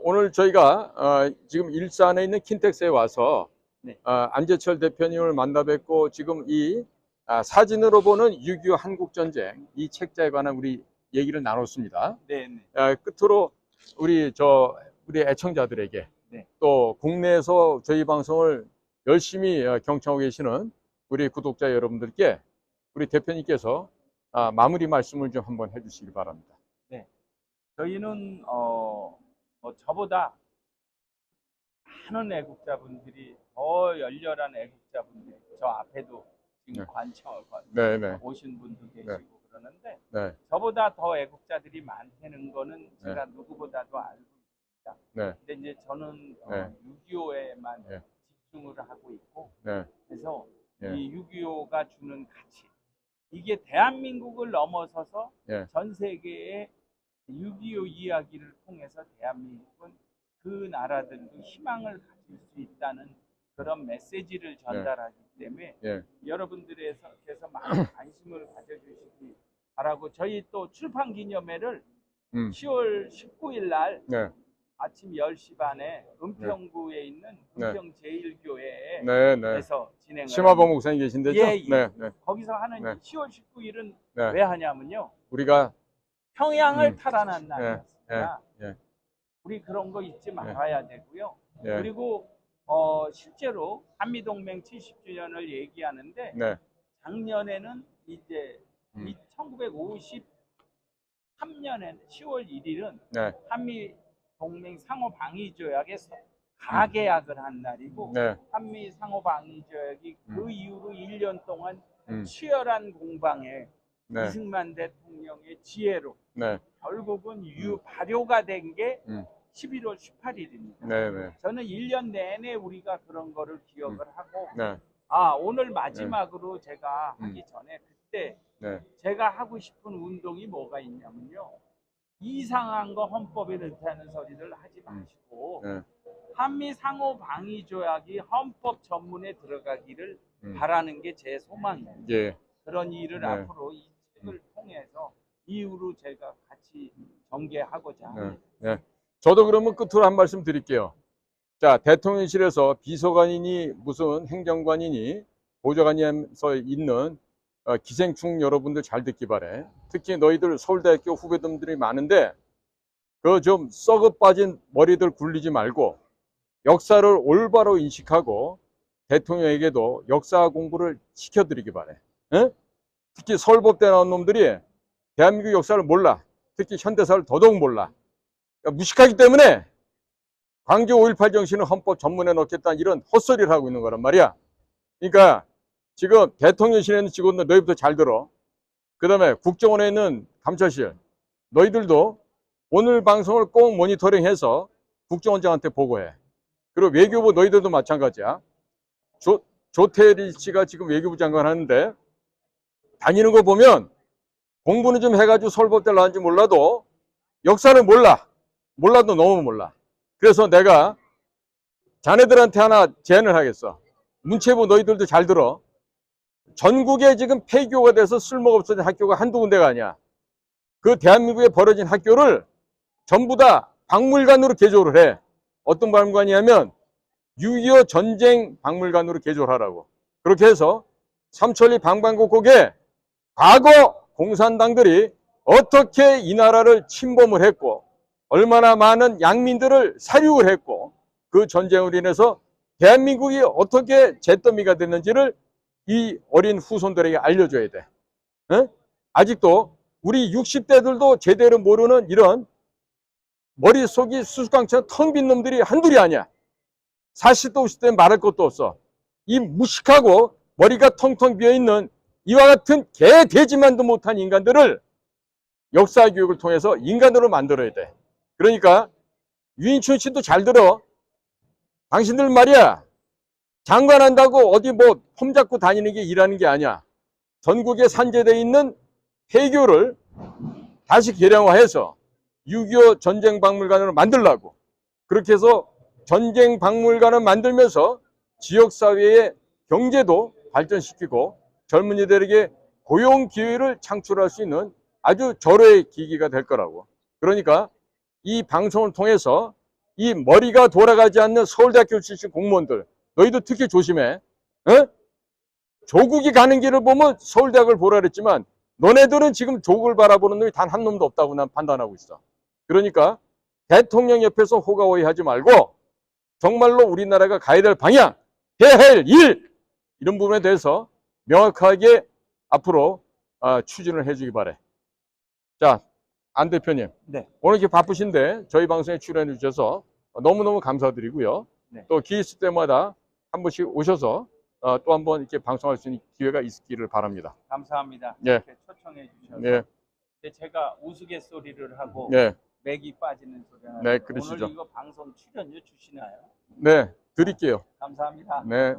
A: 오늘 저희가 지금 일산에 있는 킨텍스에 와서
B: 네.
A: 안재철 대표님을 만나 뵙고 지금 이 사진으로 보는 6.25 한국전쟁 이 책자에 관한 우리 얘기를 나눴습니다.
B: 네.
A: 끝으로 우리 애청자들에게
B: 네.
A: 또 국내에서 저희 방송을 열심히 경청하고 계시는 우리 구독자 여러분들께 우리 대표님께서 마무리 말씀을 좀 한번 해주시기 바랍니다.
B: 네. 저희는 저보다 많은 애국자분들이 더 열렬한 애국자분들이 저 앞에도 지금
A: 네.
B: 오신 분도 계시고
A: 네.
B: 그러는데
A: 네.
B: 저보다 더 애국자들이 많다는 거는 제가 누구보다도 알고 있습니다.
A: 네.
B: 근데 이제 저는
A: 네.
B: 6.25에만
A: 네.
B: 집중을 하고 있고
A: 네.
B: 그래서
A: 네.
B: 이 6.25가 주는 가치 이게 대한민국을 넘어서서
A: 네.
B: 전 세계에 6.25 이야기를 통해서 대한민국은 그 나라들도 희망을 가질 수 있다는 그런 메시지를 전달하기 때문에 여러분들께서 많은 관심을 가져주시기 바라고 저희 또 출판 기념회를 10월 19일 날 아침 10시 반에 은평구에 있는 은평 제1교회에서
A: 네, 네.
B: 진행을
A: 심화범
B: 합니다.
A: 목사님 계신데죠?
B: 예, 예.
A: 네, 네.
B: 거기서 하는
A: 네.
B: 10월 19일은
A: 네.
B: 왜 하냐면요.
A: 우리가
B: 평양을 탈환한 날이었습니다.
A: 예.
B: 우리 그런 거 잊지 말아야 되고요.
A: 예.
B: 그리고 실제로 한미동맹 70주년을 얘기하는데
A: 네.
B: 작년에는 이제 1953년에 10월 1일은
A: 네.
B: 한미동맹 상호방위조약에 가계약을 한 날이고
A: 네.
B: 한미 상호방위조약이 그 이후로 1년 동안
A: 음.
B: 치열한 공방에
A: 네.
B: 이승만 대통령의 지혜로
A: 네.
B: 결국은 발효가 된 게 11월 18일입니다.
A: 네. 네.
B: 저는 1년 내내 우리가 그런 거를 기억을 하고
A: 네.
B: 오늘 마지막으로 제가 하기 전에 그때
A: 네.
B: 제가 하고 싶은 운동이 뭐가 있냐면요. 이상한 거 헌법에 넣다는 소리를 하지 마시고
A: 네.
B: 한미 상호 방위 조약이 헌법 전문에 들어가기를 바라는 게 제 소망이에요.
A: 예.
B: 그런 일을
A: 네.
B: 앞으로 이 책을 통해서 이후로 제가 같이 전개하고자 합니다.
A: 네. 저도 그러면 끝으로 한 말씀 드릴게요. 자, 대통령실에서 비서관이니 무슨 행정관이니 보좌관이면서 있는 기생충 여러분들 잘 듣기 바래. 특히 너희들 서울대학교 후배들이 많은데 그 좀 썩어 빠진 머리들 굴리지 말고 역사를 올바로 인식하고 대통령에게도 역사 공부를 시켜드리기 바래. 에? 특히 서울법대 나온 놈들이 대한민국 역사를 몰라. 특히 현대사를 더더욱 몰라. 그러니까 무식하기 때문에 광주 5.18 정신을 헌법 전문에 넣겠다는 이런 헛소리를 하고 있는 거란 말이야. 그러니까 지금 대통령실에 있는 직원들 너희부터 잘 들어. 그 다음에 국정원에 있는 감찰실 너희들도 오늘 방송을 꼭 모니터링해서 국정원장한테 보고해. 그리고 외교부 너희들도 마찬가지야. 조태리 씨가 지금 외교부 장관 하는데 다니는 거 보면 공부는 좀 해가지고 서울법대 나왔는지 몰라도 역사를 몰라. 몰라도 너무 몰라. 그래서 내가 자네들한테 하나 제안을 하겠어. 문체부 너희들도 잘 들어. 전국에 지금 폐교가 돼서 쓸모가 없어진 학교가 한두 군데가 아니야. 그 대한민국에 벌어진 학교를 전부 다 박물관으로 개조를 해. 어떤 박물관이냐면 6.25 전쟁 박물관으로 개조를 하라고. 그렇게 해서 삼천리 방방곡곡에 과거 공산당들이 어떻게 이 나라를 침범을 했고 얼마나 많은 양민들을 살육을 했고 그 전쟁으로 인해서 대한민국이 어떻게 잿더미가 됐는지를 이 어린 후손들에게 알려줘야 돼. 에? 아직도 우리 60대들도 제대로 모르는 이런 머릿속이 수수깡처럼 텅 빈 놈들이 한둘이 아니야. 40대 50대 말할 것도 없어. 이 무식하고 머리가 텅텅 비어있는 이와 같은 개 돼지만도 못한 인간들을 역사교육을 통해서 인간으로 만들어야 돼. 그러니까 유인춘 씨도 잘 들어. 당신들 말이야. 장관한다고 어디 뭐 폼 잡고 다니는 게 일하는 게 아니야. 전국에 산재되어 있는 폐교를 다시 개량화해서 6.25 전쟁 박물관으로 만들라고. 그렇게 해서 전쟁 박물관을 만들면서 지역사회의 경제도 발전시키고 젊은이들에게 고용 기회를 창출할 수 있는 아주 절호의 기기가 될 거라고. 그러니까 이 방송을 통해서 이 머리가 돌아가지 않는 서울대학교 출신 공무원들 너희도 특히 조심해. 에? 조국이 가는 길을 보면 서울대학을 보라 그랬지만 너네들은 지금 조국을 바라보는 놈이 단 한 놈도 없다고 난 판단하고 있어. 그러니까 대통령 옆에서 호가호위 하지 말고 정말로 우리나라가 가야 될 방향, 해야 할 일 이런 부분에 대해서 명확하게 앞으로 추진을 해주기 바래. 자, 안 대표님.
B: 네.
A: 오늘 이렇게 바쁘신데 저희 방송에 출연해 주셔서 너무너무 감사드리고요.
B: 네.
A: 또 기회 있을 때마다 한 번씩 오셔서 또 한 번 이렇게 방송할 수 있는 기회가 있기를 바랍니다.
B: 감사합니다.
A: 예.
B: 이렇게 초청해 주셔서.
A: 예.
B: 근데 제가 우스갯소리를 하고
A: 예.
B: 맥이 빠지는 소리 하는데
A: 네, 그러시죠.
B: 오늘 이거 방송 출연료 주시나요?
A: 네, 드릴게요.
B: 감사합니다.
A: 네.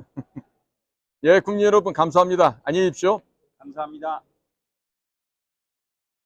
A: 예, 국민 여러분 감사합니다. 안녕히 계십시오.
B: 감사합니다.